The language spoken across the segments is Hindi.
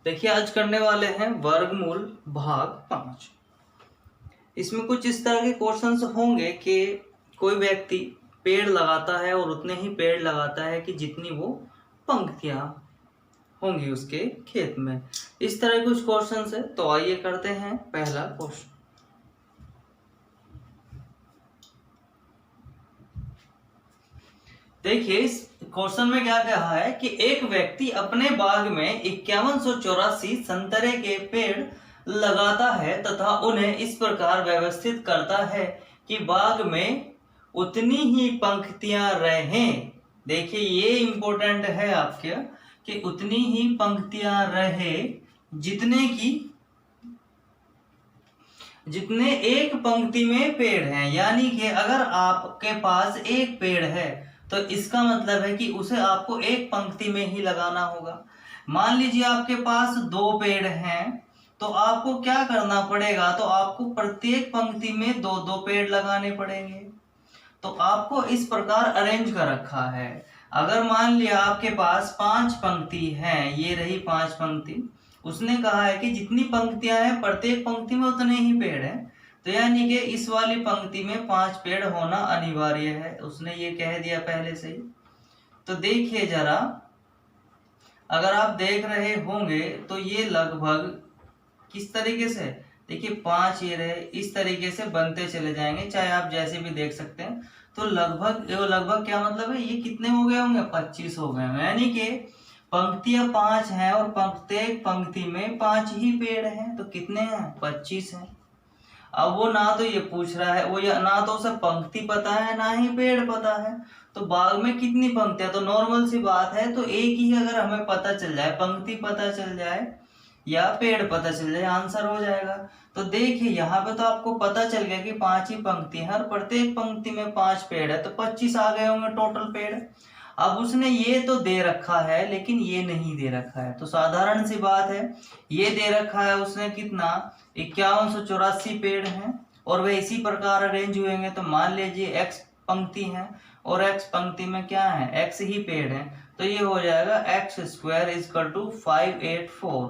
देखिए आज करने वाले हैं वर्गमूल भाग 5। इसमें कुछ इस तरह के क्वेश्चंस होंगे कि कोई व्यक्ति पेड़ लगाता है और उतने ही पेड़ लगाता है कि जितनी वो पंक्तियां होंगी उसके खेत में। इस तरह कुछ क्वेश्चंस है, तो आइए करते हैं पहला क्वेश्चन। देखिए इस क्वेश्चन में क्या कहा है कि एक व्यक्ति अपने बाग में 5184 संतरे के पेड़ लगाता है तथा उन्हें इस प्रकार व्यवस्थित करता है कि बाग में उतनी ही पंक्तियां रहें। देखिए ये इंपॉर्टेंट है आपके कि उतनी ही पंक्तियां रहे जितने एक पंक्ति में पेड़ हैं। यानी कि अगर आपके पास एक पेड़ है तो इसका मतलब है कि उसे आपको एक पंक्ति में ही लगाना होगा। मान लीजिए आपके पास 2 पेड़ हैं तो आपको क्या करना पड़ेगा, तो आपको प्रत्येक पंक्ति में 2-2 पेड़ लगाने पड़ेंगे। तो आपको इस प्रकार अरेंज कर रखा है। अगर मान लिया आपके पास 5 पंक्ति हैं, ये रही 5 पंक्ति, उसने कहा है कि जितनी पंक्तियां हैं प्रत्येक पंक्ति में उतने ही पेड़ हैं, तो यानी कि इस वाली पंक्ति में 5 पेड़ होना अनिवार्य है, उसने ये कह दिया पहले से ही। तो देखिए जरा, अगर आप देख रहे होंगे तो ये लगभग किस तरीके से, देखिए 5 ये रहे, इस तरीके से बनते चले जाएंगे, चाहे आप जैसे भी देख सकते हैं। तो लगभग क्या मतलब है, ये कितने हो गए होंगे, 25 हो गए। यानी कि पंक्तियां 5 हैं और प्रत्येक पंक्ति में 5 ही पेड़ हैं, तो कितने हैं, 25 हैं। अब वो ना तो ये पूछ रहा है, वो ना तो उसे पंक्ति पता है ना ही पेड़ पता है। तो बाग में कितनी पंक्तियां, तो नॉर्मल सी बात है, तो एक ही अगर हमें पता चल जाए, पंक्ति पता चल जाए या पेड़ पता चल जाए, आंसर हो जाएगा। तो देखिए यहाँ पे तो आपको पता चल गया कि 5 ही पंक्ति है, हर प्रत्येक पंक्ति में 5 पेड़ है, तो 25 आ गए होंगे टोटल पेड़। अब उसने ये तो दे रखा है लेकिन ये नहीं दे रखा है, तो साधारण सी बात है, ये दे रखा है उसने कितना, 5184 पेड़ हैं और वे इसी प्रकार अरेंज हुएंगे। तो मान लीजिए x पंक्ति है और x पंक्ति में क्या है, x ही पेड़ है, तो ये हो जाएगा x² = 584,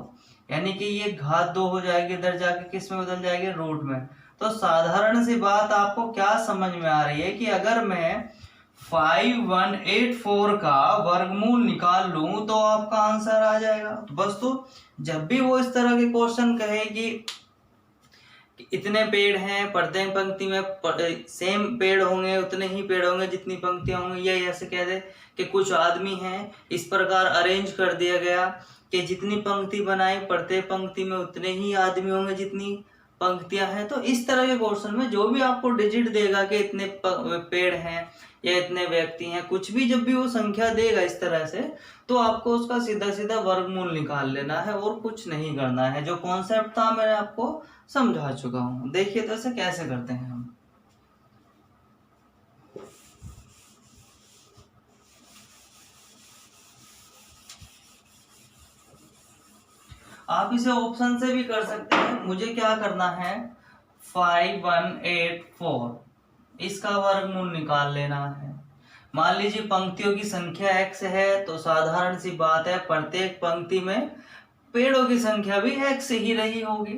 यानी कि ये घात 2 हो जाएगी, इधर जाके किस में बदल जाएगी, रूट में। तो साधारण सी बात आपको क्या समझ में आ रही है कि अगर मैं 5184 का वर्गमूल निकाल लूं तो आपका आंसर आ जाएगा। तो बस, तो जब भी वो इस तरह के क्वेश्चन कहे कि इतने पेड़ हैं, प्रत्येक पंक्ति में सेम पेड़ होंगे, उतने ही पेड़ होंगे जितनी पंक्तियां होंगी, या ऐसे कह दे कि कुछ आदमी हैं, इस प्रकार अरेंज कर दिया गया कि जितनी पंक्ति बनाई प्रत्येक पंक्ति में उतने ही आदमी होंगे जितनी पंक्तियां हैं। तो इस तरह के क्वेश्चन में जो भी आपको डिजिट देगा कि इतने पेड़ हैं या इतने व्यक्ति हैं, कुछ भी जब भी वो संख्या देगा इस तरह से, तो आपको उसका सीधा सीधा वर्गमूल निकाल लेना है और कुछ नहीं करना है। जो कॉन्सेप्ट था मैं आपको समझा चुका हूं। देखिए तो इसे कैसे करते हैं हम। आप इसे ऑप्शन से भी कर सकते हैं। मुझे क्या करना है, 5184 इसका वर्गमूल निकाल लेना है। मान लीजिए पंक्तियों की संख्या x है, तो साधारण सी बात है प्रत्येक पंक्ति में पेड़ों की संख्या भी x ही रही होगी।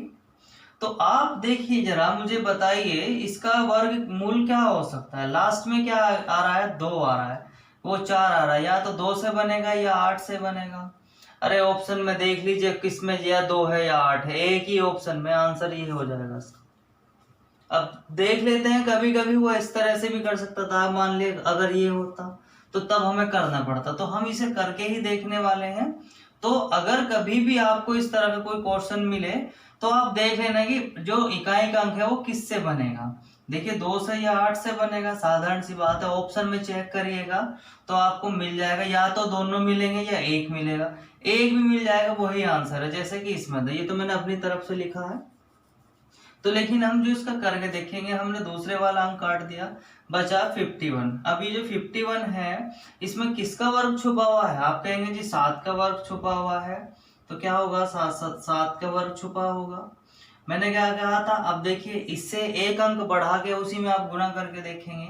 तो आप देखिए जरा, मुझे बताइए इसका वर्गमूल क्या हो सकता है। लास्ट में क्या आ रहा है, 2 आ रहा है, वो 4 आ रहा है, या तो 2 से बनेगा या 8 से बनेगा। अरे ऑप्शन में देख लीजिए किसमें या 2 है या 8 है, एक ही ऑप्शन में आंसर ये हो जाएगा। अब देख लेते हैं, कभी कभी वो इस तरह से भी कर सकता था, मान ले अगर ये होता तो तब हमें करना पड़ता, तो हम इसे करके ही देखने वाले हैं। तो अगर कभी भी आपको इस तरह का कोई क्वेश्चन मिले तो आप देख लेना कि जो इकाई का अंक है वो किससे बनेगा। देखिए 2 से या 8 से बनेगा, साधारण सी बात है। ऑप्शन में चेक करिएगा तो आपको मिल जाएगा, या तो दोनों मिलेंगे या एक मिलेगा, एक भी मिल जाएगा वही आंसर है, जैसे कि इसमें था। ये तो मैंने अपनी तरफ से लिखा है, तो लेकिन हम जो इसका करके देखेंगे, हमने दूसरे वाला अंक काट दिया, बचा 51। अब ये जो 51 है इसमें किसका वर्ग छुपा हुआ है, आप कहेंगे जी 7 का वर्ग छुपा हुआ है, तो क्या होगा, 7 का वर्ग छुपा होगा। मैंने क्या कहा था, अब देखिए इससे एक अंक बढ़ा के उसी में आप गुणा करके देखेंगे,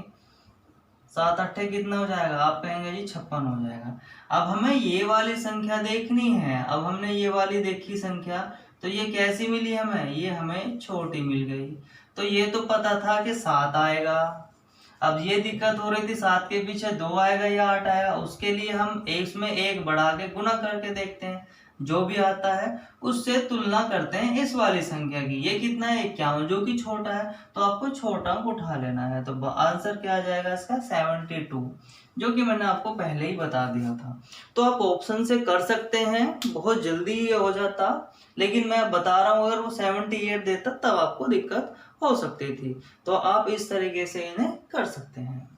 7 8 कितना हो जाएगा, आप कहेंगे जी 56 हो जाएगा। अब हमें ये वाली संख्या देखनी है। अब हमने ये वाली देखी संख्या, तो ये कैसी मिली हमें, ये हमें छोटी मिल गई। तो ये तो पता था कि 7 आएगा। अब ये दिक्कत हो रही थी 7 के पीछे 2 आएगा या 8 आएगा। उसके लिए हम इसमें 1 बढ़ा के गुना करके देखते हैं, जो भी आता है उससे तुलना करते हैं इस वाली संख्या की। ये कितना है, 51, जो कि छोटा है, तो आपको छोटा अंक उठा लेना है। तो आंसर क्या आ जाएगा इसका, 72, जो कि मैंने आपको पहले ही बता दिया था। तो आप ऑप्शन से कर सकते हैं, बहुत जल्दी ये हो जाता, लेकिन मैं बता रहा हूँ अगर वो 78 देता तब आपको दिक्कत हो सकती थी। तो आप इस तरीके से इन्हें कर सकते हैं।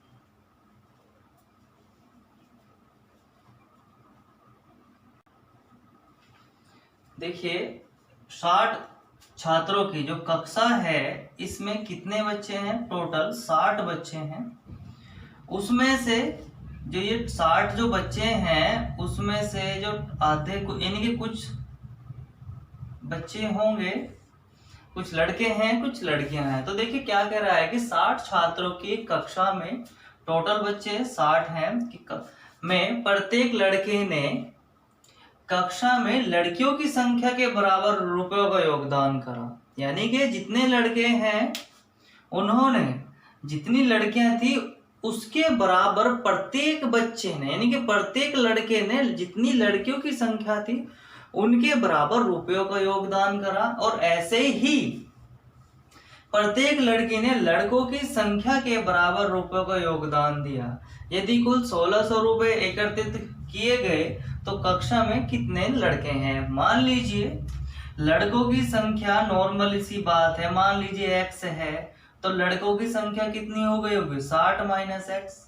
देखिए 60 छात्रों की जो कक्षा है, इसमें कितने बच्चे हैं, टोटल 60 बच्चे हैं। उसमें से जो ये 60 जो बच्चे हैं, उसमें से जो आधे यानी कि कुछ बच्चे होंगे, कुछ लड़के हैं कुछ लड़कियां हैं। तो देखिए क्या कह रहा है कि 60 छात्रों की कक्षा में टोटल बच्चे 60 हैं में प्रत्येक लड़के ने कक्षा में लड़कियों की संख्या के बराबर रुपयों का योगदान करा। यानी कि जितने लड़के हैं उन्होंने जितनी लड़कियां थी उसके बराबर प्रत्येक बच्चे ने, यानी कि प्रत्येक लड़के ने जितनी लड़कियों की संख्या थी उनके बराबर रुपयों का योगदान करा। और ऐसे ही प्रत्येक लड़की ने लड़कों की संख्या के बराबर रुपयों का योगदान दिया। यदि कुल 1600 रुपए एकत्रित किए गए तो कक्षा में कितने लड़के हैं। मान लीजिए लड़कों की संख्या, नॉर्मल सी बात है, मान लीजिए x है, तो लड़कों की संख्या कितनी हो गई होगी, 60 माइनस एक्स।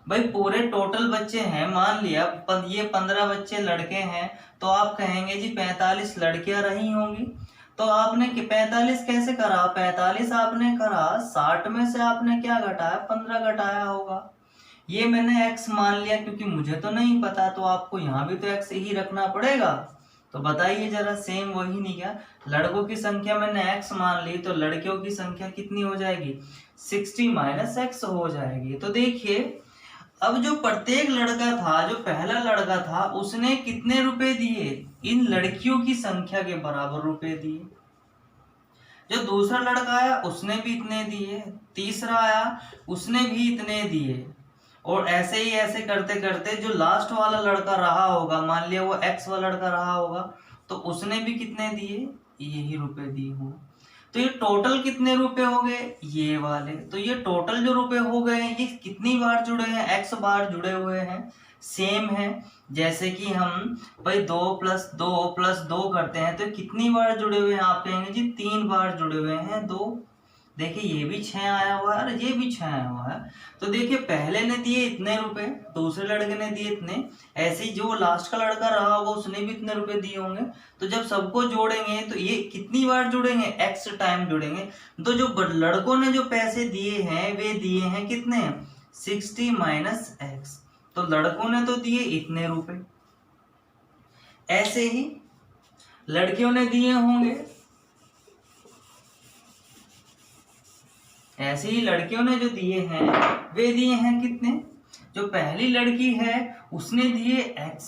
भाई पूरे टोटल बच्चे हैं, मान लिया ये 15 बच्चे लड़के हैं, तो आप कहेंगे जी 45 लड़कियां रही होंगी। तो आपने 45 कैसे करा, 45 आपने करा, 60 में से आपने क्या घटाया, 15 घटाया होगा। ये मैंने x मान लिया क्योंकि मुझे तो नहीं पता, तो आपको यहाँ भी तो x ही रखना पड़ेगा। तो बताइए जरा, सेम वही नहीं क्या, लड़कों की संख्या मैंने x मान ली, तो लड़कियों की संख्या कितनी हो जाएगी, 60 माइनस एक्स हो जाएगी। तो देखिए अब जो प्रत्येक लड़का था, जो पहला लड़का था, उसने कितने रुपए दिए, इन लड़कियों की संख्या के बराबर रुपए दिए। जो दूसरा लड़का आया उसने भी इतने दिए, तीसरा आया उसने भी इतने दिए, और ऐसे ही ऐसे करते करते जो लास्ट वाला लड़का रहा होगा, मान लिया वो एक्स वाला लड़का रहा होगा, तो उसने भी कितने दिए, यही रुपए दिए होंगे। तो ये टोटल कितने रुपए हो गए, ये वाले। तो ये टोटल जो रुपए हो गए ये कितनी बार जुड़े हैं, एक्स बार जुड़े हुए हैं, सेम है। जैसे कि हम भाई 2 + 2 + 2 करते हैं, तो कितनी बार जुड़े हुए हैं, आप कहेंगे जी 3 बार जुड़े हुए हैं, 2। देखिए ये भी 6 आया हुआ है और ये भी 6 आया हुआ है। तो देखिए पहले ने दिए इतने रुपए, दूसरे लड़के ने दिए इतने, ऐसे ही जो लास्ट का लड़का रहा होगा उसने भी इतने रुपए दिए होंगे। तो जब सबको जोड़ेंगे तो ये कितनी बार जुड़ेंगे, एक्स टाइम जुड़ेंगे। तो जो लड़कों ने जो पैसे दिए हैं वे दिए हैं कितने, 60 माइनस एक्स। तो लड़कों ने तो दिए इतने रुपए, ऐसे ही लड़कियों ने दिए होंगे, ऐसे ही लड़कियों ने जो दिए हैं वे दिए हैं कितने, जो पहली लड़की है उसने दिए x,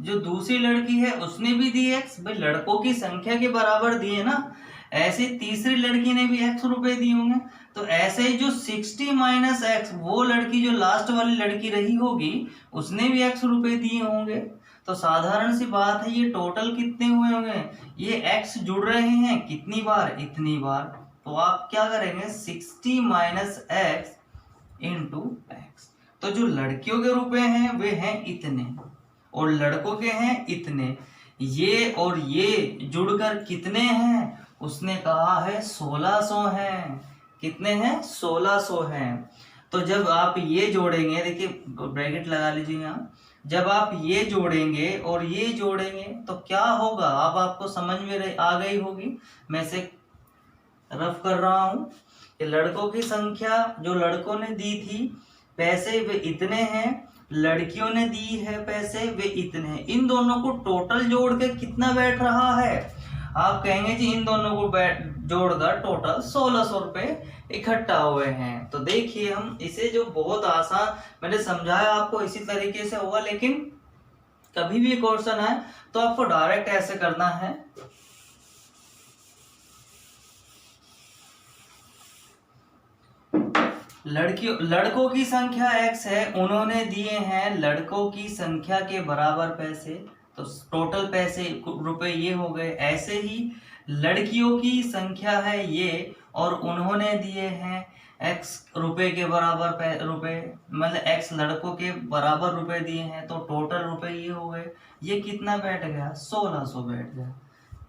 जो दूसरी लड़की है उसने भी दिए x। भाई लड़कों की संख्या के बराबर दिए ना, ऐसे तीसरी लड़की ने भी x रुपए दिए होंगे। तो ऐसे ही जो 60 माइनस एक्स, वो लड़की जो लास्ट वाली लड़की रही होगी उसने भी x रुपए दिए होंगे। तो साधारण सी बात है, ये टोटल कितने हुए होंगे, ये x जुड़ रहे हैं कितनी बार, इतनी बार। तो आप क्या करेंगे, 60 माइनस एक्स इंटू एक्स। तो जो लड़कियों के रुपए हैं वे हैं इतने और लड़कों के हैं इतने, ये और ये जुड़कर कितने हैं, उसने कहा है 1600 हैं। कितने हैं, 1600 हैं। तो जब आप ये जोड़ेंगे, देखिए ब्रैकेट लगा लीजिए यहाँ, जब आप ये जोड़ेंगे और ये जोड़ेंगे तो क्या होगा, अब आपको समझ में आ गई होगी। मैं से रफ कर रहा हूं कि लड़कों की संख्या जो लड़कों ने दी थी पैसे वे इतने हैं, लड़कियों ने दी है पैसे वे इतने हैं। इन दोनों को टोटल जोड़ के कितना बैठ रहा है, आप कहेंगे जी इन दोनों को जोड़कर टोटल 1600 रुपये इकट्ठा हुए हैं। तो देखिए हम इसे जो बहुत आसान मैंने समझाया आपको इसी तरीके से होगा, लेकिन कभी भी क्वेश्चन है तो आपको डायरेक्ट ऐसे करना है। लड़कों की संख्या x है, उन्होंने दिए हैं लड़कों की संख्या के बराबर पैसे, तो टोटल पैसे रुपए ये हो गए। ऐसे ही लड़कियों की संख्या है ये और उन्होंने दिए हैं x रुपए के बराबर रुपए, मतलब x लड़कों के बराबर रुपए दिए हैं, तो टोटल रुपए ये हो गए। ये कितना बैठ गया? 1600 बैठ गया।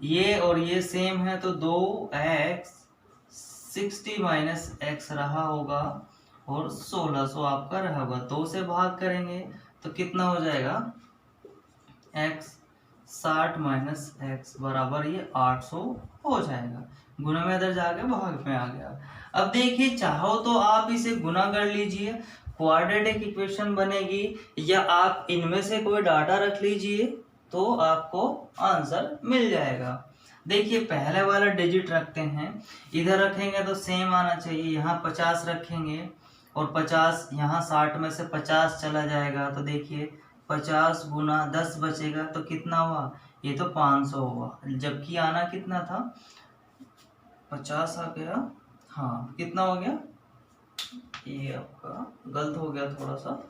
ये और ये सेम है तो 2x 60 माइनस x रहा होगा और 1600 आपका रहा होगा। 2 से भाग करेंगे तो कितना हो जाएगा? x 60 माइनस x बराबर ये 800 हो जाएगा। गुना में इधर जाके भाग में आ गया। अब देखिए चाहो तो आप इसे गुना कर लीजिए, क्वाड्रेटिक इक्वेशन बनेगी, या आप इनमें से कोई डाटा रख लीजिए तो आपको आंसर मिल जाएगा। देखिए पहले वाला डिजिट रखते हैं, इधर रखेंगे तो सेम आना चाहिए। यहाँ 50 रखेंगे और 50 यहाँ 60 में से 50 चला जाएगा, तो देखिए 50 गुना 10 बचेगा तो कितना हुआ? ये तो 500 हुआ। जबकि आना कितना था? 50 आ गया। हाँ कितना हो गया? ये आपका गलत हो गया थोड़ा सा,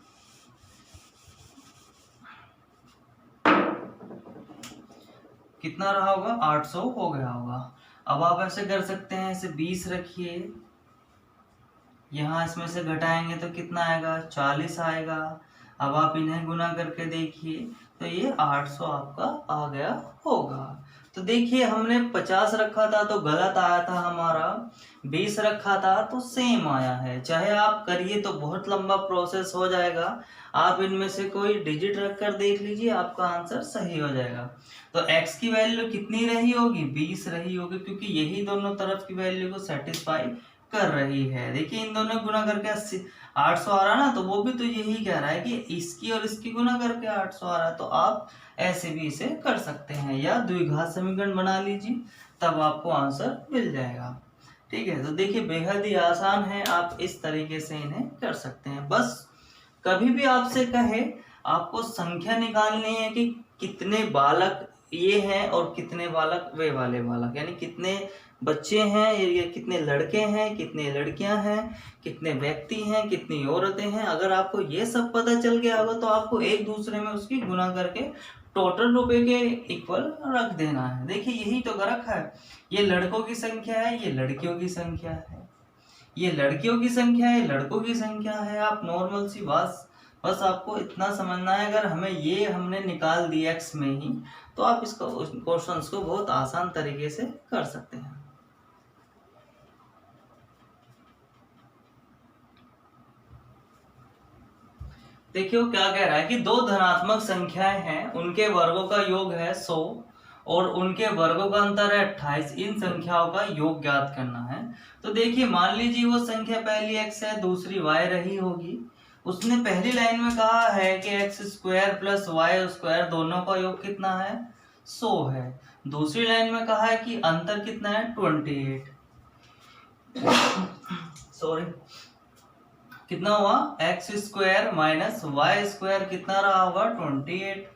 कितना रहा होगा? 800 हो गया होगा। अब आप ऐसे कर सकते हैं, इसे 20 रखिए, यहाँ इसमें से घटाएंगे तो कितना आएगा? 40 आएगा। अब आप इन्हें गुना करके देखिए तो ये 800 आपका आ गया होगा। तो देखिए हमने 50 रखा था तो गलत आया था हमारा, 20 रखा था तो सेम आया है। चाहे आप करिए तो बहुत लंबा प्रोसेस हो जाएगा, आप इनमें से कोई डिजिट रखकर देख लीजिए, आपका आंसर सही हो जाएगा। तो x की वैल्यू कितनी रही होगी? 20 रही होगी, क्योंकि यही दोनों तरफ की वैल्यू को सेटिस्फाई कर रही है। देखिए इन दोनों गुना करके 800 आ रहा ना, तो वो भी तो यही कह रहा है कि इसकी और इसकी गुना करके 800 आ रहा है। तो आप ऐसे भी इसे कर सकते हैं, या द्विघात समीकरण बना लीजिए, तब आपको आंसर मिल जाएगा। ठीक है, तो देखिए बेहद ही आसान है, आप इस तरीके से इन्हें कर सकते हैं। बस कभी भी आपसे कहे आपको संख्या निकालनी है कि कितने बालक ये हैं और कितने बालक वे वाले बालक, यानी कितने बच्चे हैं, ये कितने लड़के हैं, कितने लड़कियां हैं, कितने व्यक्ति हैं, कितनी औरतें हैं। अगर आपको ये सब पता चल गया होगा तो आपको एक दूसरे में उसकी गुना करके टोटल रुपए के इक्वल रख देना है। देखिए यही तो रखा है, ये लड़कों की संख्या है, ये लड़कियों की संख्या है, ये लड़कियों की संख्या है, लड़कों की संख्या है। आप नॉर्मल सी बात, बस आपको इतना समझना है, अगर हमने निकाल दिया x में ही, तो आप इसको क्वेश्चंस को बहुत आसान तरीके से कर सकते हैं। देखिए वो क्या कह रहा है कि दो धनात्मक संख्याएं हैं, उनके वर्गों का योग है 100 और उनके वर्गों का अंतर है 28। इन संख्याओं का योग ज्ञात करना है। तो देखिए मान लीजिए वो संख्या पहली x है, दूसरी y रही होगी। उसने पहली लाइन में कहा है कि x square plus y square दोनों का योग कितना है? 100 है। दूसरी लाइन में कहा है कि अंतर कितना है? 28। सॉरी, कितना हुआ? x square minus y square कितना रहा होगा? 28।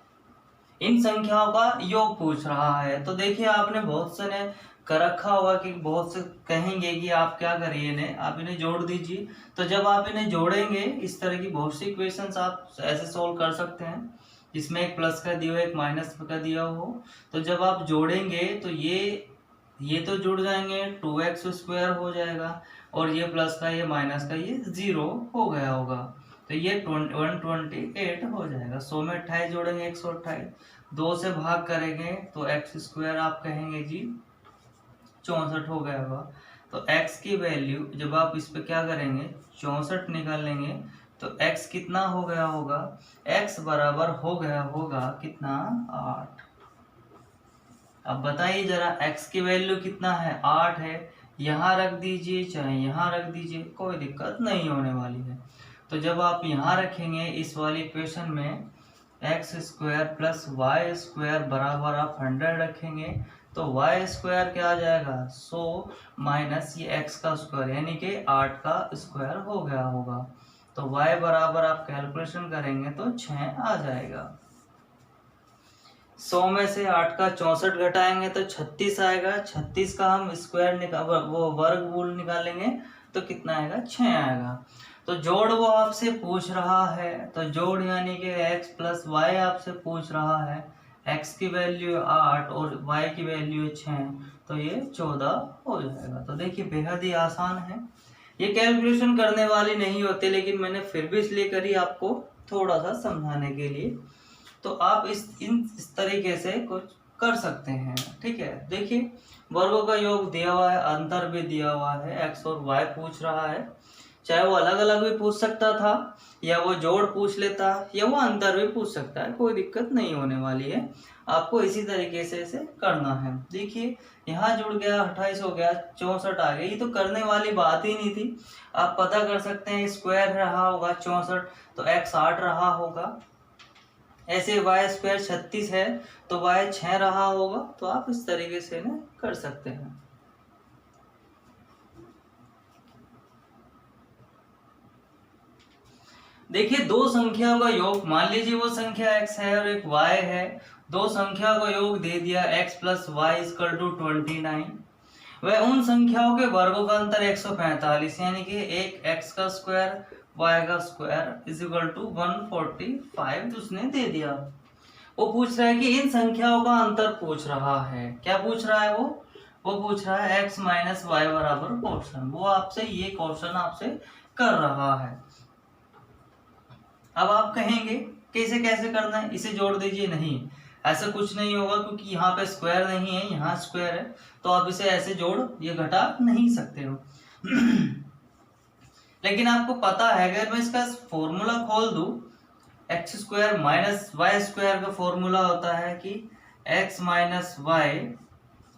इन संख्याओं का योग पूछ रहा है। तो देखिए आपने बहुत से ने कर रखा होगा कि बहुत से कहेंगे कि आप क्या करिए इन्हें, आप इन्हें जोड़ दीजिए। तो जब आप इन्हें जोड़ेंगे, इस तरह की बहुत सी इक्वेशंस आप ऐसे सोल्व कर सकते हैं, जिसमें एक प्लस का दिया हो, एक माइनस का दिया हो। तो जब आप जोड़ेंगे तो ये तो जुड़ जाएंगे, 2x स्क्वायर हो जाएगा, और ये प्लस का ये माइनस का ये 0 हो गया होगा, तो ये 128 हो जाएगा। 100 में 28 जोड़ेंगे 128, 2 से भाग करेंगे तो x स्क्वायर आप कहेंगे जी 64 हो गया होगा। तो x की वैल्यू जब आप इस पे क्या करेंगे 64 निकाल लेंगे तो x कितना हो गया होगा? x बराबर हो गया होगा कितना? 8। अब बताइए जरा x की वैल्यू कितना है? 8 है। यहाँ रख दीजिए चाहे यहाँ रख दीजिए, कोई दिक्कत नहीं होने वाली है। तो जब आप यहाँ रखेंगे इस वाली इक्वेशन में x square plus y square बराबर आप 100 रखेंगे तो वाई स्क्वायर क्या आ जाएगा 100 माइनस ये एक्स का स्क्वायर यानी कि 8 का स्क्वायर हो गया होगा। तो y बराबर आप कैलकुलेशन करेंगे तो 6 आ जाएगा। 100 में से 8 का 64 घटाएंगे तो 36 आएगा। 36 का हम स्क्वायर वो वर्गमूल निकालेंगे तो कितना आएगा 6 आएगा। तो जोड़ वो आपसे पूछ रहा है, तो जोड़ यानी कि x प्लस वाई आपसे पूछ रहा है। x की वैल्यू 8 और y की वैल्यू 6, तो ये 14 हो जाएगा। तो देखिए बेहद ही आसान है, ये कैलकुलेशन करने वाली नहीं होते, लेकिन मैंने फिर भी इसलिए करी आपको थोड़ा सा समझाने के लिए। तो आप इस तरीके से कुछ कर सकते हैं, ठीक है। देखिए वर्गों का योग दिया हुआ है, अंतर भी दिया हुआ है, x और y पूछ रहा है। चाहे वो अलग अलग भी पूछ सकता था, या वो जोड़ पूछ लेता, या वो अंतर भी पूछ सकता है, कोई दिक्कत नहीं होने वाली है। आपको इसी तरीके से इसे करना है। देखिए यहाँ जुड़ गया 28 हो गया, 64 आ गया, ये तो करने वाली बात ही नहीं थी। आप पता कर सकते हैं स्क्वायर रहा होगा 64, तो x 8 रहा होगा। ऐसे वाई स्क्वायर 36 है तो वाई 6 रहा होगा। तो आप इस तरीके से ना कर सकते हैं। देखिए दो संख्याओं का योग, मान लीजिए वो संख्या x है और एक y है, दो संख्याओं का योग दे दिया x plus y equal to 29। वह उन संख्याओं के वर्गों का अंतर 145 यानी कि एक x का स्क्वायर y का स्क्वायर इज इक्वल टू 145 उसने दे दिया। वो पूछ रहा है कि इन संख्याओं का अंतर पूछ रहा है। क्या पूछ रहा है वो पूछ रहा है x माइनस वाई बराबर क्वेश्चन। वो आपसे ये क्वेश्चन आपसे कर रहा है। अब आप कहेंगे कि इसे कैसे करना है, इसे जोड़ दीजिए। नहीं, ऐसा कुछ नहीं होगा, क्योंकि यहाँ पे स्क्वायर नहीं है, यहाँ स्क्वायर है, तो आप इसे ऐसे जोड़ ये घटा नहीं सकते हो। लेकिन आपको पता है अगर मैं इसका फॉर्मूला खोल दूं, x square minus y square का फॉर्मूला होता है कि एक्स माइनस वाई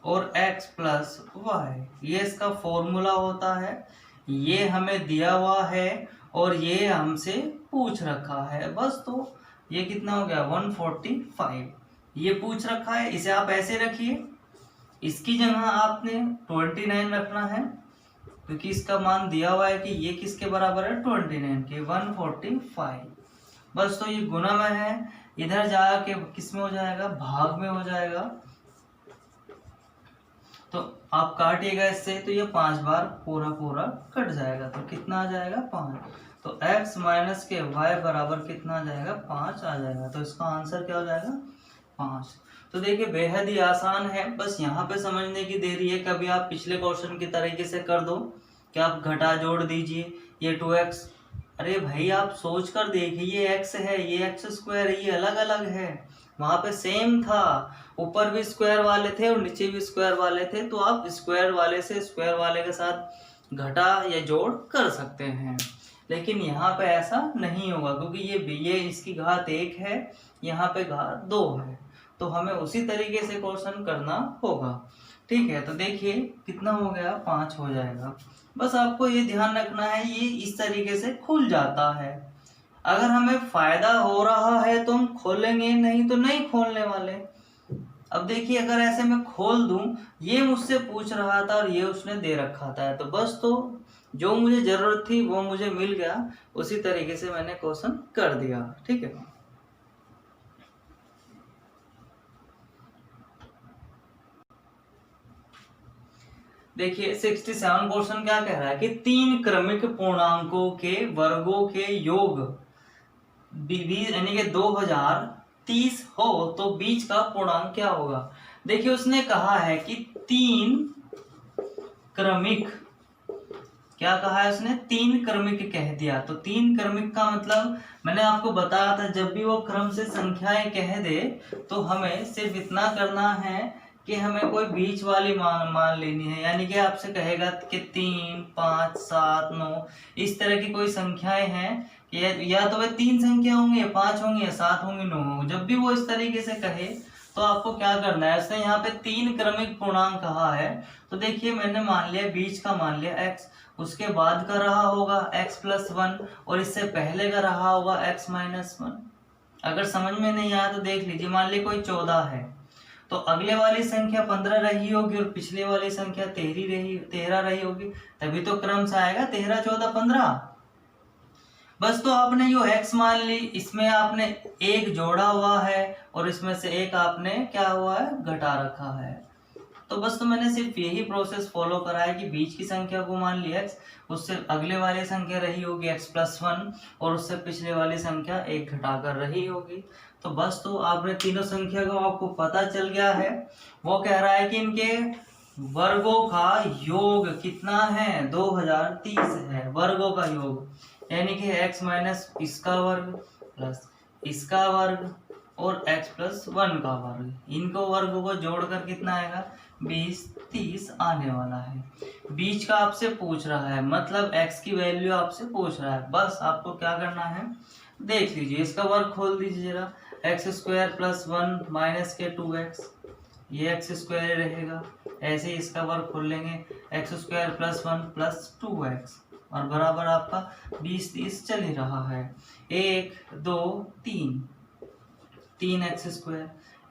और एक्स प्लस वाई, ये इसका फॉर्मूला होता है। ये हमें दिया हुआ है और ये हमसे पूछ रखा है बस। तो ये कितना हो गया 145, ये पूछ रखा है, इसे आप ऐसे रखिए। इसकी जगह आपने 29 रखना है, क्योंकि इसका मान दिया हुआ है कि ये किसके बराबर है 29 के, 145 बस। तो ये गुना में है, इधर जाके किस में हो जाएगा, भाग में हो जाएगा। तो आप काटिएगा इससे, तो ये 5 बार पूरा पूरा कट जाएगा, तो कितना आ जाएगा 5। तो x माइनस के y बराबर कितना आ जाएगा 5 आ जाएगा। तो इसका आंसर क्या हो जाएगा 5। तो देखिए बेहद ही आसान है, बस यहाँ पे समझने की देरी है। कभी आप पिछले क्वेश्चन की तरीके से कर दो कि आप घटा जोड़ दीजिए, ये 2x, अरे भाई आप सोच कर देखिए, ये x है, ये एक्स स्क्वायर है, ये अलग अलग है। वहां पे सेम था, ऊपर भी स्क्वायर वाले थे और नीचे भी स्क्वायर वाले थे, तो आप स्क्वायर वाले से स्क्वायर वाले के साथ घटा या जोड़ कर सकते हैं। लेकिन यहाँ पे ऐसा नहीं होगा, क्योंकि ये इसकी घात 1 है, यहाँ पे घात 2 है, तो हमें उसी तरीके से क्वेश्चन करना होगा। ठीक है, तो देखिए कितना हो गया 5 हो जाएगा। बस आपको ये ध्यान रखना है, ये इस तरीके से खुल जाता है। अगर हमें फायदा हो रहा है तो हम खोलेंगे, नहीं तो नहीं खोलने वाले। अब देखिए अगर ऐसे मैं खोल दूं, ये मुझसे पूछ रहा था और ये उसने दे रखा था, तो बस तो जो मुझे जरूरत थी वो मुझे मिल गया, उसी तरीके से मैंने क्वेश्चन कर दिया। ठीक है, देखिए 67 क्वेश्चन क्या कह रहा है कि 3 क्रमिक पूर्णांकों के वर्गों के योग यानी कि 2030 हो तो बीच का पूर्णांक क्या होगा। देखिए उसने कहा है कि 3 क्रमिक, क्या कहा है उसने 3 क्रमिक कह दिया। तो 3 क्रमिक का मतलब मैंने आपको बताया था, जब भी वो क्रम से संख्याएं कह दे तो हमें सिर्फ इतना करना है कि हमें कोई बीच वाली मान लेनी है। यानी कि आपसे कहेगा कि 3, 5, 7, 9 इस तरह की कोई संख्याएं हैं, या तो वह 3 संख्या होंगी, या 5 होंगी, या 7 होंगी, 9 होंगी। जब भी वो इस तरीके से कहे तो आपको क्या करना है, उसने यहाँ पे 3 क्रमिक पूर्णांक कहा है। तो देखिए मैंने मान लिया बीच का मान लिया x, उसके बाद का रहा होगा x प्लस 1 और इससे पहले का रहा होगा x माइनस 1। अगर समझ में नहीं आया तो देख लीजिए, मान लीजिए कोई 14 है तो अगले वाली संख्या 15 रही होगी और पिछले वाली संख्या 13 रही होगी, तभी तो क्रम से आएगा 13, 14, 15। बस तो आपने जो x मान ली, इसमें आपने एक जोड़ा हुआ है और इसमें से एक आपने क्या हुआ है, घटा रखा है। तो बस तो मैंने सिर्फ यही प्रोसेस फॉलो करा है कि बीच की संख्या को मान लिया x, उससे अगले वाली संख्या रही होगी x+1 और उससे पिछले वाली संख्या एक घटाकर रही होगी। तो बस तो आपने तीनों संख्या को आपको पता चल गया है। वो कह रहा है कि इनके वर्गों का योग कितना है, 2030 है वर्गों का योग, यानी कि x माइनस इसका वर्ग प्लस इसका वर्ग और x+1 का वर्ग, इनको वर्गों को जोड़कर कितना आएगा, 20, 30 आने वाला है। बीच का आपसे पूछ रहा है, मतलब x की वैल्यू आपसे पूछ रहा है। बस आपको क्या करना है, देख लीजिए, इसका वर्ग खोल दीजिए जरा, x² + 1 माइनस के 2x, ये x² रहेगा। ऐसे ही इसका वर्ग खोल लेंगे, x² + 1 + 2x और बराबर आपका 20, 30 चल ही रहा है। 1, 2, 3x²,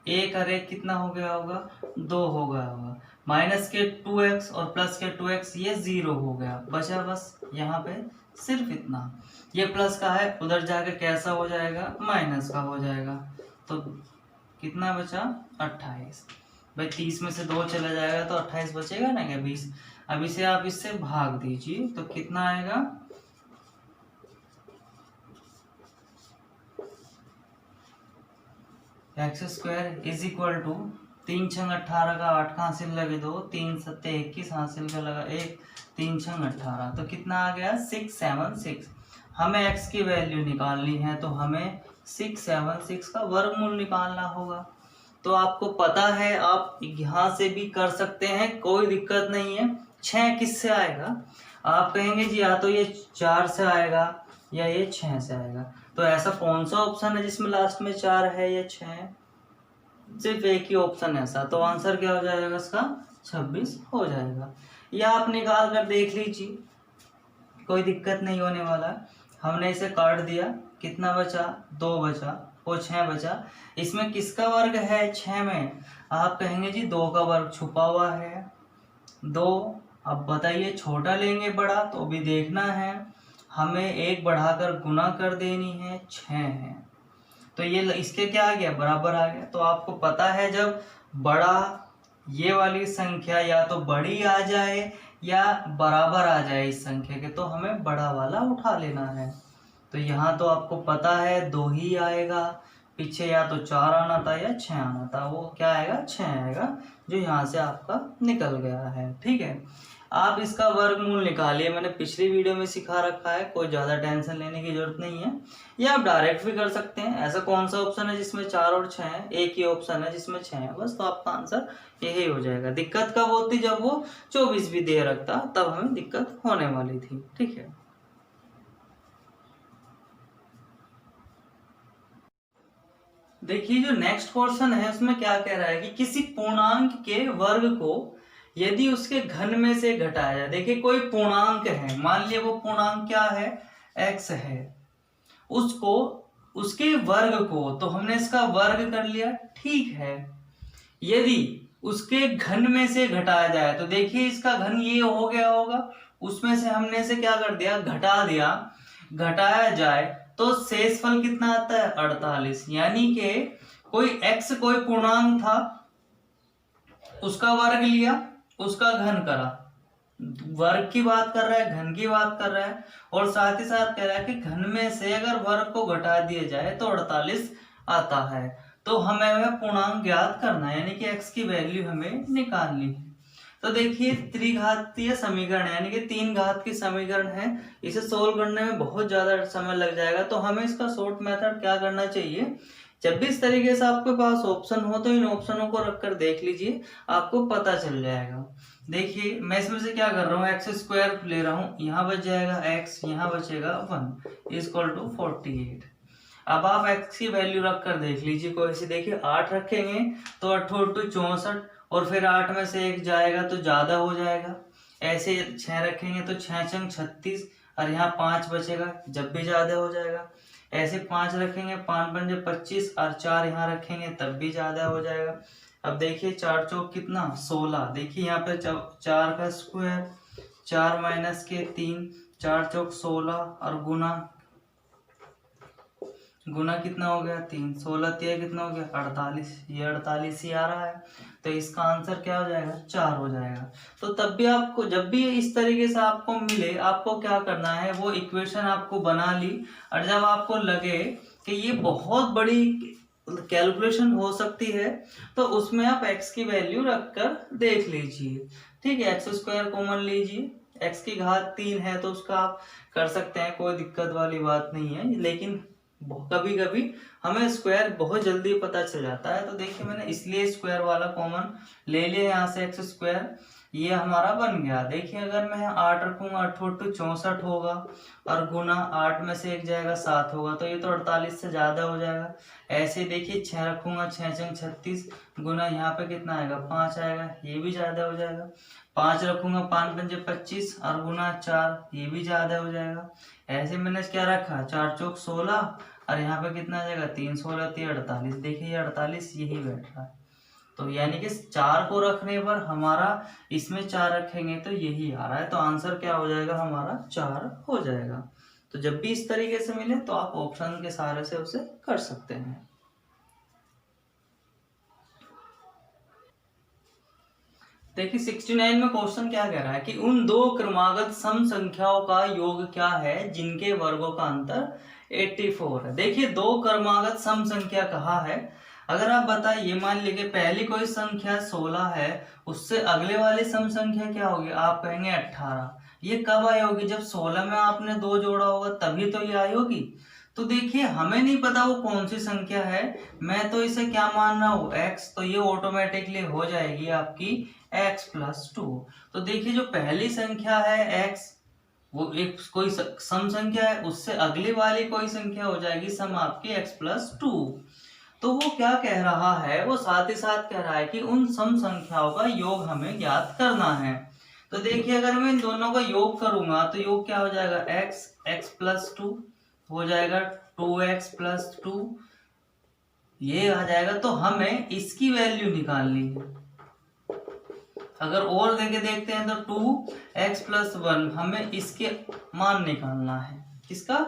एक और एक कितना हो गया होगा, 2 हो गया होगा। माइनस के 2x और प्लस के 2x, ये 0 हो गया, बचा बस यहाँ पे सिर्फ इतना। ये प्लस का है, उधर जाके कैसा हो जाएगा, माइनस का हो जाएगा। तो कितना बचा, 28। भाई 30 में से 2 चला जाएगा तो 28 बचेगा ना क्या, 20। अब इसे आप इससे भाग दीजिए तो कितना आएगा, x² = 3 छंग 18 का 8 का हासिल लगे 2, 3 सत्ते 21 हासिल का लगा 1, 3 छंग 18, तो कितना आ गया, 676। हमें x की वैल्यू निकालनी है तो हमें 676 का वर्गमूल निकालना होगा। तो आपको पता है, आप यहाँ से भी कर सकते हैं, कोई दिक्कत नहीं है। 6 किससे आएगा, आप कहेंगे जी या तो ये 4 से आएगा या ये 6 से आएगा। तो ऐसा कौन सा ऑप्शन है जिसमें लास्ट में 4 है या 6 है, सिर्फ एक ही ऑप्शन ऐसा। तो आंसर क्या हो जाएगा इसका, 26 हो जाएगा। या आप निकाल कर देख लीजिए, कोई दिक्कत नहीं होने वाला। हमने इसे काट दिया, कितना बचा, 2 बचा और 6 बचा। इसमें किसका वर्ग है, 6 में, आप कहेंगे जी 2 का वर्ग छुपा हुआ है, 2। अब बताइए छोटा लेंगे बड़ा, तो भी देखना है, हमें 1 बढ़ाकर गुना कर देनी है, 6 है। तो ये इसके क्या आ गया, बराबर आ गया। तो आपको पता है जब बड़ा ये वाली संख्या या तो बड़ी आ जाए या बराबर आ जाए इस संख्या के, तो हमें बड़ा वाला उठा लेना है। तो यहाँ तो आपको पता है 2 ही आएगा, पीछे या तो 4 आना था या 6 आना था, वो क्या आएगा, 6 आएगा, जो यहाँ से आपका निकल गया है। ठीक है, आप इसका वर्गमूल निकालिए, मैंने पिछली वीडियो में सिखा रखा है, कोई ज़्यादा टेंशन लेने की जरूरत नहीं है। या आप डायरेक्ट भी कर सकते हैं। ऐसा कौन सा ऑप्शन है जिसमें 4 और 6 है, एक ही ऑप्शन है जिसमें 6 है, बस। तो आपका आंसर यही हो जाएगा। दिक्कत कब होती, जब वो 24 भी दे रखता, तब हमें दिक्कत होने वाली थी। ठीक है, देखिए जो नेक्स्ट क्वेश्चन है उसमें क्या कह रहा है कि किसी पूर्णांक के वर्ग को यदि उसके घन में से घटाया जाए। देखिए कोई पूर्णांक है, मान लिया वो पूर्णांक क्या है, x है, उसको उसके वर्ग को, तो हमने इसका वर्ग कर लिया, ठीक है। यदि उसके घन में से घटाया जाए, तो देखिए इसका घन ये हो गया होगा, उसमें से हमने इसे क्या कर दिया, घटा दिया। घटाया जाए तो शेषफल कितना आता है, 48। यानी कि कोई x कोई पूर्णांक था, उसका वर्ग लिया, उसका घन करा। वर्ग की बात कर रहा है, घन की बात कर रहा है, और साथ ही साथ कह रहा है कि घन में से अगर वर्ग को घटा दिया जाए तो 48 आता है। तो हमें वह पूर्णांक ज्ञात करना है, यानी कि x की वैल्यू हमें निकालनी है। तो देखिए त्रिघातीय समीकरण है, यानी कि 3 घात की समीकरण है, इसे सोल्व करने में बहुत ज्यादा समय लग जाएगा। तो हमें इसका शॉर्ट मेथड क्या करना चाहिए, जब भी इस तरीके से आपके पास ऑप्शन हो तो इन ऑप्शनों को रखकर देख लीजिए, आपको पता चल जाएगा। देखिए मैं इसमें से क्या कर रहा हूँ, x² ले रहा हूँ, यहाँ बच जाएगा x, यहाँ बचेगा 1 = 48। अब आप x की वैल्यू रख कर देख लीजिए कोई सी। देखिए 8 रखेंगे तो 8 × 64, और फिर 8 में से 1 जाएगा तो ज्यादा हो जाएगा। ऐसे 6 रखेंगे तो 6 × 36, और यहाँ 5 बचेगा, जब भी ज्यादा हो जाएगा। ऐसे 5 रखेंगे, 5 × 5 = 25, और 4 यहाँ रखेंगे तब भी ज्यादा हो जाएगा। अब देखिए 4 चौक कितना 16, देखिए यहाँ पे 4 का स्क्वायर, 4 माइनस के 3, 4 चौक 16 और गुना कितना हो गया 3, 16 तिया कितना हो गया 48, ये 48 ही आ रहा है। तो इसका आंसर क्या हो जाएगा 4 हो जाएगा। तो तब भी आपको जब भी इस तरीके से आपको मिले, आपको क्या करना है, वो इक्वेशन आपको बना ली, और जब आपको लगे कि ये बहुत बड़ी कैलकुलेशन हो सकती है तो उसमें आप x की वैल्यू रखकर देख लीजिए। ठीक है, एक्स स्क्वायर कॉमन लीजिए, x की घात 3 है तो उसका आप कर सकते हैं, कोई दिक्कत वाली बात नहीं है। लेकिन कभी कभी हमें स्क्वायर बहुत जल्दी पता चल जाता है, तो देखिए मैंने इसलिए स्क्वायर वाला कॉमन ले लिया यहाँ से, एक्स स्क्वायर ये हमारा बन गया। देखिए अगर मैं 8 रखूंगा 8 × 64 होगा, और गुना 8 में से 1 जाएगा 7 होगा, तो ये तो 48 से ज्यादा हो जाएगा। ऐसे देखिए 6 रखूंगा 6 × 36, गुना यहाँ पे कितना आएगा 5 आएगा, ये भी ज्यादा हो जाएगा। 5 रखूंगा 5 × 5 = 25 और गुना 4, ये भी ज्यादा हो जाएगा। ऐसे मैंने क्या रखा 4 चौक 16 और यहाँ पे कितना आ जाएगा 3 16 3 48, देखिए ये 48 यही बैठ रहा है। तो यानी कि 4 को रखने पर हमारा इसमें 4 रखेंगे तो यही आ रहा है, तो आंसर क्या हो जाएगा हमारा 4 हो जाएगा। तो जब भी इस तरीके से मिले तो आप ऑप्शन के सहारे से उसे कर सकते हैं। देखिए 69 में क्वेश्चन क्या कह रहा है कि उन दो क्रमागत सम संख्याओं का योग क्या है जिनके वर्गों का अंतर 84 है। देखिए दो क्रमागत सम संख्या कहा है, अगर आप बताइए मान लीजिए पहली कोई संख्या 16 है, उससे अगले वाली सम संख्या क्या होगी, आप कहेंगे 18। ये कब आई होगी, जब 16 में आपने 2 जोड़ा होगा तभी तो ये आई होगी। तो देखिए हमें नहीं पता वो कौन सी संख्या है, मैं तो इसे क्या मान रहा हूँ x, तो ये ऑटोमेटिकली हो जाएगी आपकी x + 2। तो देखिए जो पहली संख्या है x, वो एक कोई सम संख्या है, उससे अगली वाली कोई संख्या हो जाएगी सम आपकी x + 2। तो वो क्या कह रहा है, वो साथ ही साथ कह रहा है कि उन सम संख्याओं का योग हमें ज्ञात करना है। तो देखिए अगर मैं इन दोनों का योग करूंगा तो योग क्या हो जाएगा x + 2 हो जाएगा 2x + 2, ये आ जाएगा। तो हमें इसकी वैल्यू निकालनी है। अगर और देके देखते हैं तो 2x + 1, हमें इसके मान निकालना है, किसका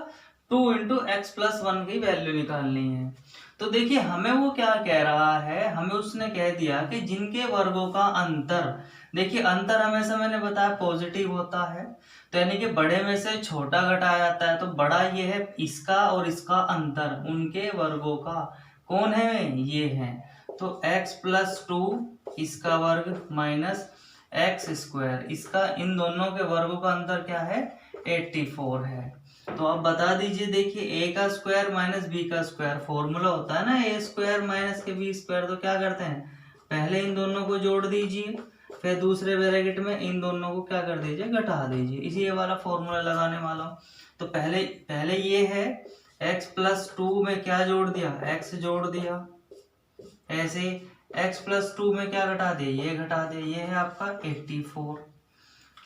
2 × x + 1 की वैल्यू निकालनी है। तो देखिए हमें वो क्या कह रहा है, हमें उसने कह दिया कि जिनके वर्गों का अंतर, देखिए अंतर हमेशा मैंने बताया पॉजिटिव होता है, तो यानी कि बड़े में से छोटा घटाया जाता है, तो बड़ा ये है इसका और इसका अंतर, उनके वर्गों का कौन है, ये है। तो x + 2 इसका वर्ग माइनस x², इसका इन दोनों के वर्गों का अंतर क्या है 84 है। तो आप बता दीजिए, देखिए a का स्क्वायर माइनस b का स्क्वायर, फॉर्मूला होता है ना a² माइनस के b², तो क्या करते हैं पहले इन दोनों को जोड़ दीजिए, फिर दूसरे ब्रैकेट में इन दोनों को क्या कर दीजिए घटा दीजिए, इसी ये वाला फॉर्मूला लगाने वाला हूँ। तो पहले ये है x + 2 में क्या जोड़ दिया x जोड़ दिया, ऐसे x + 2 में क्या घटा दिया ये घटा दिया, ये है आपका 84।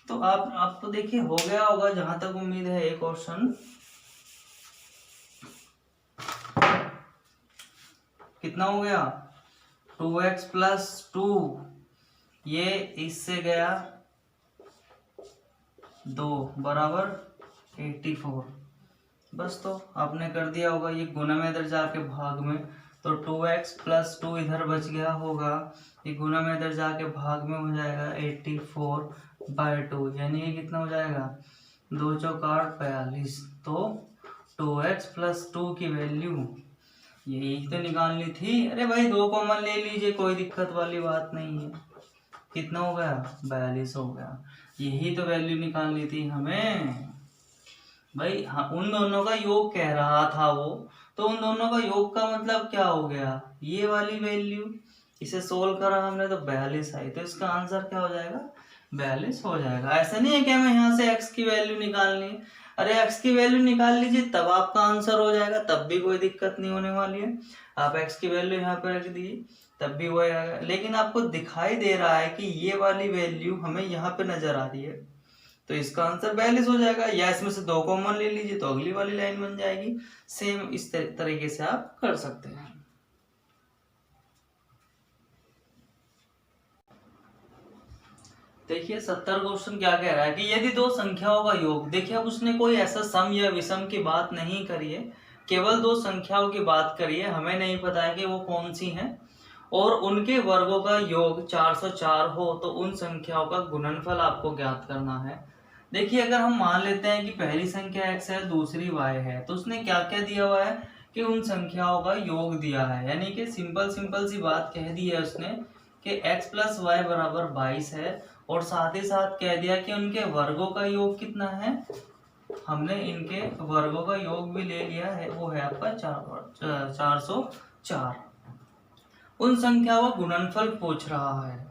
तो आपको देखिए हो गया होगा जहां तक उम्मीद है एक क्वेश्चन। कितना हो गया 2x + 2, ये इससे गया 2 बराबर 84। बस तो आपने कर दिया होगा, ये गुना में इधर जाके भाग में, तो 2x + 2 इधर बच गया होगा, ये गुना में इधर जाके भाग में हो जाएगा 84/2, यानी ये कितना हो जाएगा 2 चौक 8 42। तो 2x + 2 की वैल्यू यही तो निकालनी थी। अरे भाई 2 कॉमन ले लीजिए, कोई दिक्कत वाली बात नहीं है। कितना हो गया 42 हो गया, यही तो वैल्यू निकालनी थी हमें भाई। हाँ उन दोनों का योग कह रहा था वो, तो उन दोनों का योग का मतलब क्या हो गया ये वाली वैल्यू, इसे सोल्व करा हमने तो 42 आई, तो इसका आंसर क्या हो जाएगा 42 हो जाएगा। ऐसा नहीं है कि हमें यहाँ से x की वैल्यू निकालनी है, अरे x की वैल्यू निकाल लीजिए तब आपका आंसर हो जाएगा, तब भी कोई दिक्कत नहीं होने वाली है। आप x की वैल्यू यहाँ पे रख दीजिए तब भी हो जाएगा, लेकिन आपको दिखाई दे रहा है कि ये वाली वैल्यू हमें यहाँ पे नजर आ रही है, तो इसका आंसर 42 हो जाएगा। या इसमें से 2 कॉमन ले लीजिए तो अगली वाली लाइन बन जाएगी। सेम इस तरीके से आप कर सकते हैं। देखिए 70 क्वेश्चन क्या कह रहा है कि यदि दो संख्याओं का योग, देखिए अब उसने कोई ऐसा सम या विषम की बात नहीं करी है, केवल दो संख्याओं की बात करी है, हमें नहीं पता है कि वो कौन सी हैं, और उनके वर्गों का योग 404 हो तो उन संख्याओं का गुणनफल आपको ज्ञात करना है। देखिए अगर हम मान लेते हैं कि पहली संख्या x है, दूसरी y है, तो उसने क्या क्या दिया हुआ है कि उन संख्याओं का योग दिया है, यानी कि सिंपल सी बात कह दी है उसने कि x प्लस वाई बराबर 22 है, और साथ ही साथ कह दिया कि उनके वर्गों का योग कितना है, हमने इनके वर्गों का योग भी ले लिया है, वो है आपका 404। उन संख्याओं का गुणनफल पूछ रहा है।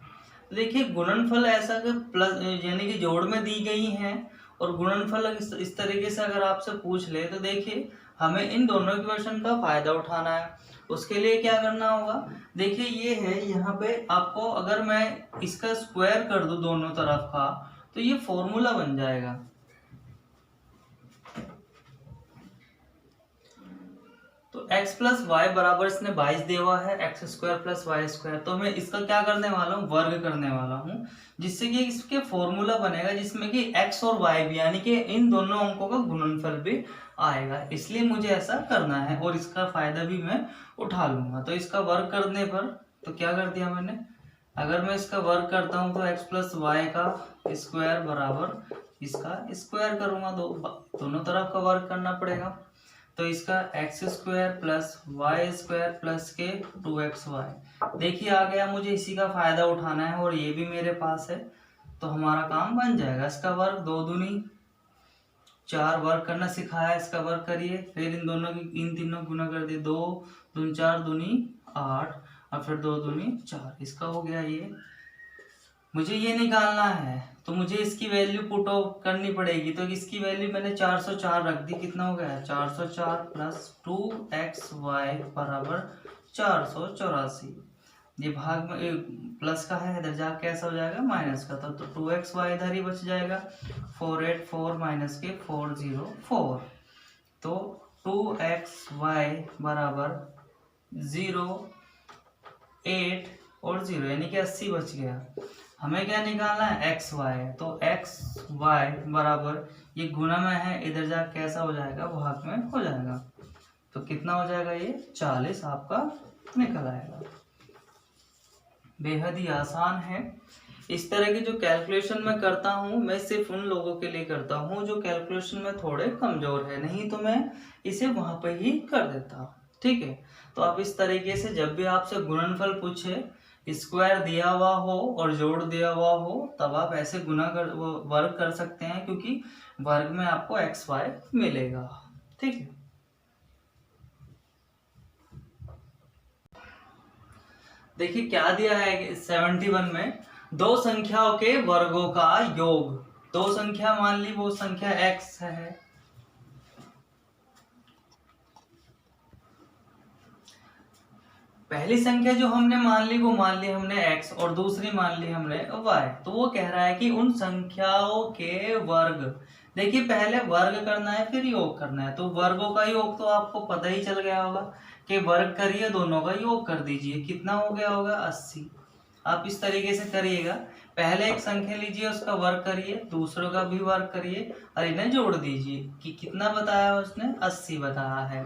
देखिए गुणनफल ऐसा कि प्लस यानी कि जोड़ में दी गई हैं, और गुणनफल इस तरीके से अगर आपसे पूछ ले तो देखिए हमें इन दोनों इक्वेशन का फायदा उठाना है। उसके लिए क्या करना होगा, देखिए ये है यहाँ पे आपको, अगर मैं इसका स्क्वायर कर दूं दोनों तरफ का तो ये फॉर्मूला बन जाएगा। तो x प्लस वाई बराबर इसने 22 दिया हुआ है, x square plus y square, तो मैं इसका क्या करने वाला हूँ, वर्ग करने वाला हूँ, जिससे कि इसके फॉर्मूला बनेगा जिसमें कि x और y भी, यानी कि इन दोनों अंकों का गुणनफल भी आएगा, इसलिए मुझे ऐसा करना है और इसका फायदा भी मैं उठा लूंगा। तो इसका वर्ग करने पर तो क्या कर दिया मैंने, अगर मैं इसका वर्ग करता हूँ तो x प्लस वाई का स्क्वायर बराबर इसका स्क्वायर करूंगा, दोनों तरफ का वर्ग करना पड़ेगा, तो इसका x square plus y square plus के 2xy। देखिए आ गया, मुझे इसी का फायदा उठाना है और ये भी मेरे पास है, तो हमारा काम बन जाएगा। इसका वर्ग 2 दूनी 4, वर्ग करना सिखाया, इसका वर्ग करिए, फिर इन दोनों की इन तीनों गुना कर दिए, 2 दूनी 4 दूनी 8 और फिर 2 दूनी 4, इसका हो गया ये। मुझे ये निकालना है तो मुझे इसकी वैल्यू पुट ऑफ करनी पड़ेगी, तो इसकी वैल्यू मैंने 404 रख दी, कितना हो गया 404 प्लस 2xy बराबर 484। ये भाग में प्लस का है, इधर जाके कैसा हो जाएगा माइनस का, तो 2xy इधर ही बच जाएगा, 484 माइनस के 404, तो 2xy बराबर 0 8 और 0 यानी कि 80 बच गया। हमें क्या निकालना है एक्स वाई, तो एक्स वाई बराबर ये गुना में है, इधर जा कैसा हो जाएगा भाग में हो जाएगा, तो कितना हो जाएगा ये 40 आपका निकल आएगा। बेहद ही आसान है। इस तरह की जो कैलकुलेशन मैं करता हूँ मैं सिर्फ उन लोगों के लिए करता हूँ जो कैलकुलेशन में थोड़े कमजोर है, नहीं तो मैं इसे वहां पर ही कर देता हूँ, ठीक है। तो आप इस तरीके से जब भी आपसे गुणनफल पूछे, स्क्वायर दिया हुआ हो और जोड़ दिया हुआ हो, तब आप ऐसे वर्ग कर सकते हैं, क्योंकि वर्ग में आपको एक्स वाई मिलेगा, ठीक है। देखिए क्या दिया है 71 में, दो संख्याओं के वर्गों का योग, दो संख्या मान ली, वो संख्या x है, पहली संख्या जो हमने मान ली वो मान ली हमने x और दूसरी मान ली हमने y। तो वो कह रहा है कि उन संख्याओं के वर्ग, देखिए पहले वर्ग करना है फिर योग करना है, तो वर्गों का योग तो आपको पता ही चल गया होगा कि वर्ग करिए, दोनों का योग कर दीजिए, कितना हो गया होगा 80। आप इस तरीके से करिएगा, पहले एक संख्या लीजिए उसका वर्ग करिए, दूसरों का भी वर्ग करिए और इन्हें जोड़ दीजिए कि कितना बताया उसने 80 बताया है,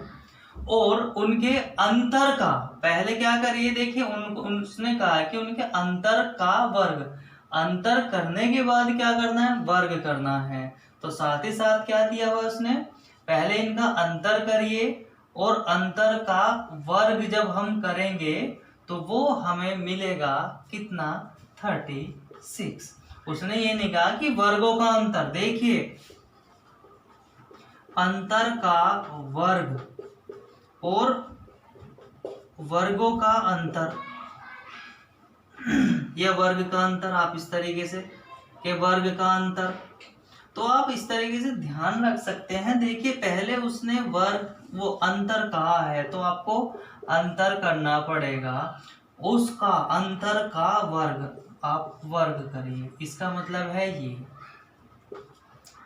और उनके अंतर का पहले क्या करिए, देखिए उसने कहा है कि उनके अंतर का वर्ग, अंतर करने के बाद क्या करना है वर्ग करना है, तो साथ ही साथ क्या दिया हुआ उसने, पहले इनका अंतर करिए और अंतर का वर्ग जब हम करेंगे तो वो हमें मिलेगा कितना 36। उसने ये नहीं कहा कि वर्गों का अंतर, देखिए अंतर का वर्ग और वर्गों का अंतर, यह वर्ग का अंतर, आप इस तरीके से के वर्ग का अंतर, तो आप इस तरीके से ध्यान रख सकते हैं। देखिए पहले उसने वर्ग वो अंतर कहा है तो आपको अंतर करना पड़ेगा, उसका अंतर का वर्ग आप वर्ग करिए, इसका मतलब है ये,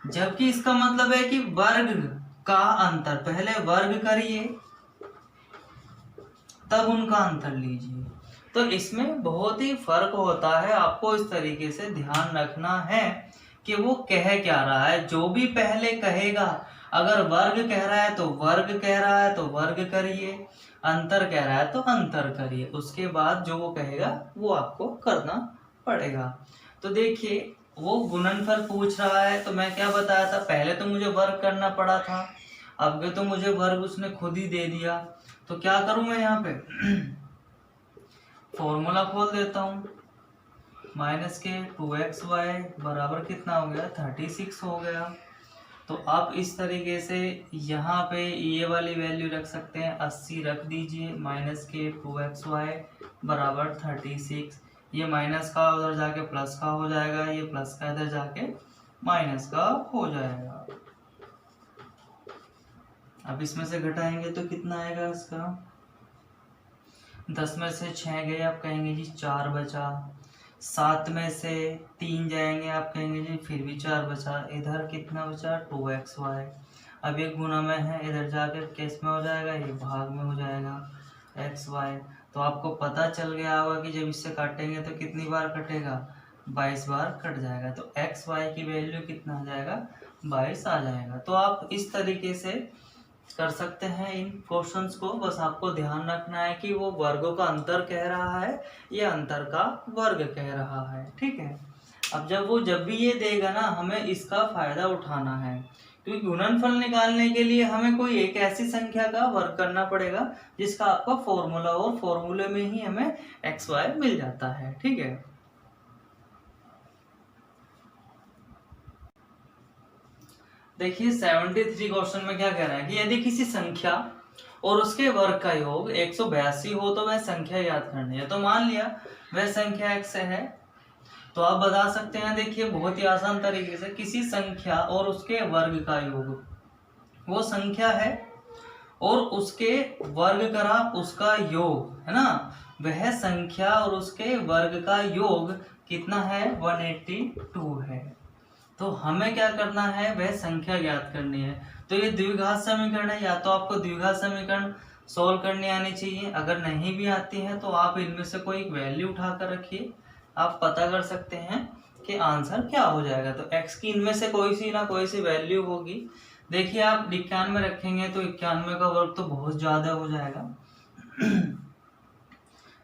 जबकि इसका मतलब है कि वर्ग का अंतर, पहले वर्ग करिए तब उनका अंतर लीजिए, तो इसमें बहुत ही फर्क होता है, आपको इस तरीके से ध्यान रखना है कि वो कह क्या रहा है। जो भी पहले कहेगा, अगर वर्ग कह रहा है तो वर्ग कह रहा है तो वर्ग करिए, अंतर कह रहा है तो अंतर करिए, उसके बाद जो वो कहेगा वो आपको करना पड़ेगा। तो देखिए वो गुणनफल पूछ रहा है, तो मैं क्या बताया था, पहले तो मुझे वर्ग करना पड़ा था, अब तो मुझे वर्ग उसने खुद ही दे दिया। तो क्या करूं मैं यहाँ पे फॉर्मूला खोल देता हूँ, माइनस के 2xy बराबर कितना हो गया, 36 हो गया। तो आप इस तरीके से यहाँ पे ये वाली वैल्यू रख सकते हैं, 80 रख दीजिए, माइनस के 2xy बराबर 36। ये माइनस का उधर जाके प्लस का हो जाएगा, ये प्लस का इधर जाके माइनस का हो जाएगा। अब इसमें से घटाएंगे तो कितना आएगा इसका, 10 में से 6 गए, आप कहेंगे जी 4 बचा, 7 में से 3 जाएंगे, आप कहेंगे जी फिर भी 4 बचा, इधर कितना बचा 2xy। अब ये गुणा में है, इधर जाकर किस में हो जाएगा, ये भाग में हो जाएगा xy। तो आपको पता चल गया होगा कि जब इससे काटेंगे तो कितनी बार कटेगा, 22 बार कट जाएगा। तो xy की वैल्यू कितना आ जाएगा, 22 आ जाएगा। तो आप इस तरीके से कर सकते हैं इन क्वेश्चंस को, बस आपको ध्यान रखना है कि वो वर्गों का अंतर कह रहा है या अंतर का वर्ग कह रहा है, ठीक है। अब जब भी ये देगा ना, हमें इसका फायदा उठाना है, क्योंकि गुणनफल निकालने के लिए हमें कोई एक ऐसी संख्या का वर्ग करना पड़ेगा जिसका आपका फॉर्मूला हो, फॉर्मूले में ही हमें xy मिल जाता है, ठीक है। देखिए 73 क्वेश्चन में क्या कह रहा है कि यदि किसी संख्या और उसके वर्ग का योग 182 हो तो वह संख्या याद करनी है। तो मान लिया वह संख्या x है, तो आप बता सकते हैं, देखिए बहुत ही आसान तरीके से, किसी संख्या और उसके वर्ग का योग, वो संख्या है और उसके वर्ग करा उसका योग है ना, वह संख्या और उसके वर्ग का योग कितना है, 182 है। तो हमें क्या करना है, वह संख्या ज्ञात करनी है। तो ये द्विघात समीकरण है, या तो आपको द्विघात समीकरण सोल्व करनी आनी चाहिए, अगर नहीं भी आती है तो आप इनमें से कोई एक वैल्यू उठा कर रखिए, आप पता कर सकते हैं कि आंसर क्या हो जाएगा। तो x की इनमें से कोई सी ना कोई सी वैल्यू होगी। देखिए आप 91 रखेंगे तो 91 का वर्ग तो बहुत ज्यादा हो जाएगा।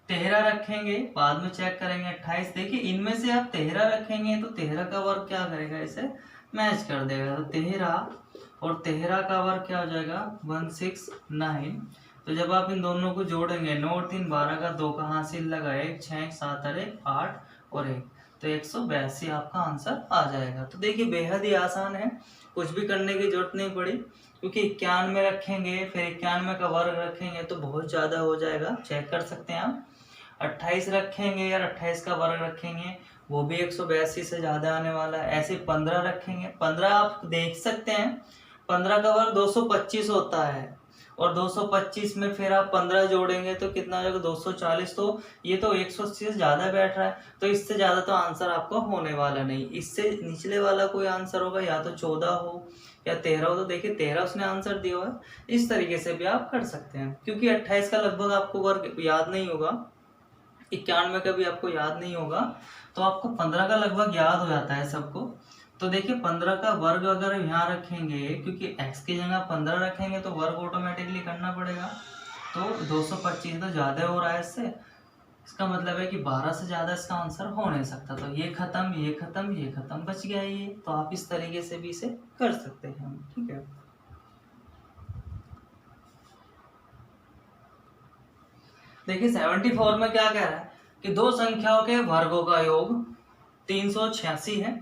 13 रखेंगे, बाद में चेक करेंगे 28। देखिए इनमें से आप 13 रखेंगे तो 13 का वर्ग क्या करेगा, इसे मैच कर देगा। तो 13 और 13 का वर्ग क्या हो जाएगा, 169। तो जब आप इन दोनों को जोड़ेंगे, 9 और 3 12 का 2 का हासिल लगा, 1 6 7 8 और 1, तो 182 आपका आंसर आ जाएगा। तो देखिए बेहद ही आसान है, कुछ भी करने की जरूरत नहीं पड़ी, क्योंकि 91 रखेंगे फिर 91 का वर्ग रखेंगे तो बहुत ज़्यादा हो जाएगा, चेक कर सकते हैं आप। 28 रखेंगे या 28 का वर्ग रखेंगे, वो भी 182 से ज़्यादा आने वाला है। ऐसे 15 रखेंगे, 15 आप देख सकते हैं, 15 का वर्ग 225 होता है, और 225 में फिर आप 15 जोड़ेंगे तो कितना हो जाएगा, 240। तो ये तो 180 से ज़्यादा बैठ रहा है, तो इससे ज़्यादा तो आंसर आपको होने वाला नहीं। इससे निचले वाला कोई आंसर होगा, या तो 14 हो या 13 हो। तो देखिए 13 उसने आंसर दिया हुआ है, इस तरीके से भी आप कर सकते हैं। क्योंकि 28 का लगभग आपको वर्ग याद नहीं होगा, 91 का भी आपको याद नहीं होगा, तो आपको 15 का लगभग याद हो जाता है सबको। तो देखिए 15 का वर्ग अगर यहाँ रखेंगे, क्योंकि x की जगह 15 रखेंगे तो वर्ग ऑटोमेटिकली करना पड़ेगा। तो 225 तो ज़्यादा हो रहा है इससे, इसका मतलब है कि 12 से ज़्यादा इसका आंसर हो नहीं सकता। तो ये खत्म, ये खत्म, ये खत्म, बच गया ये। तो आप इस तरीके से भी इसे कर सकते हैं, ठीक है। देखिए 74 में क्या कह रहा है कि दो संख्याओं के वर्गों का योग 386 है।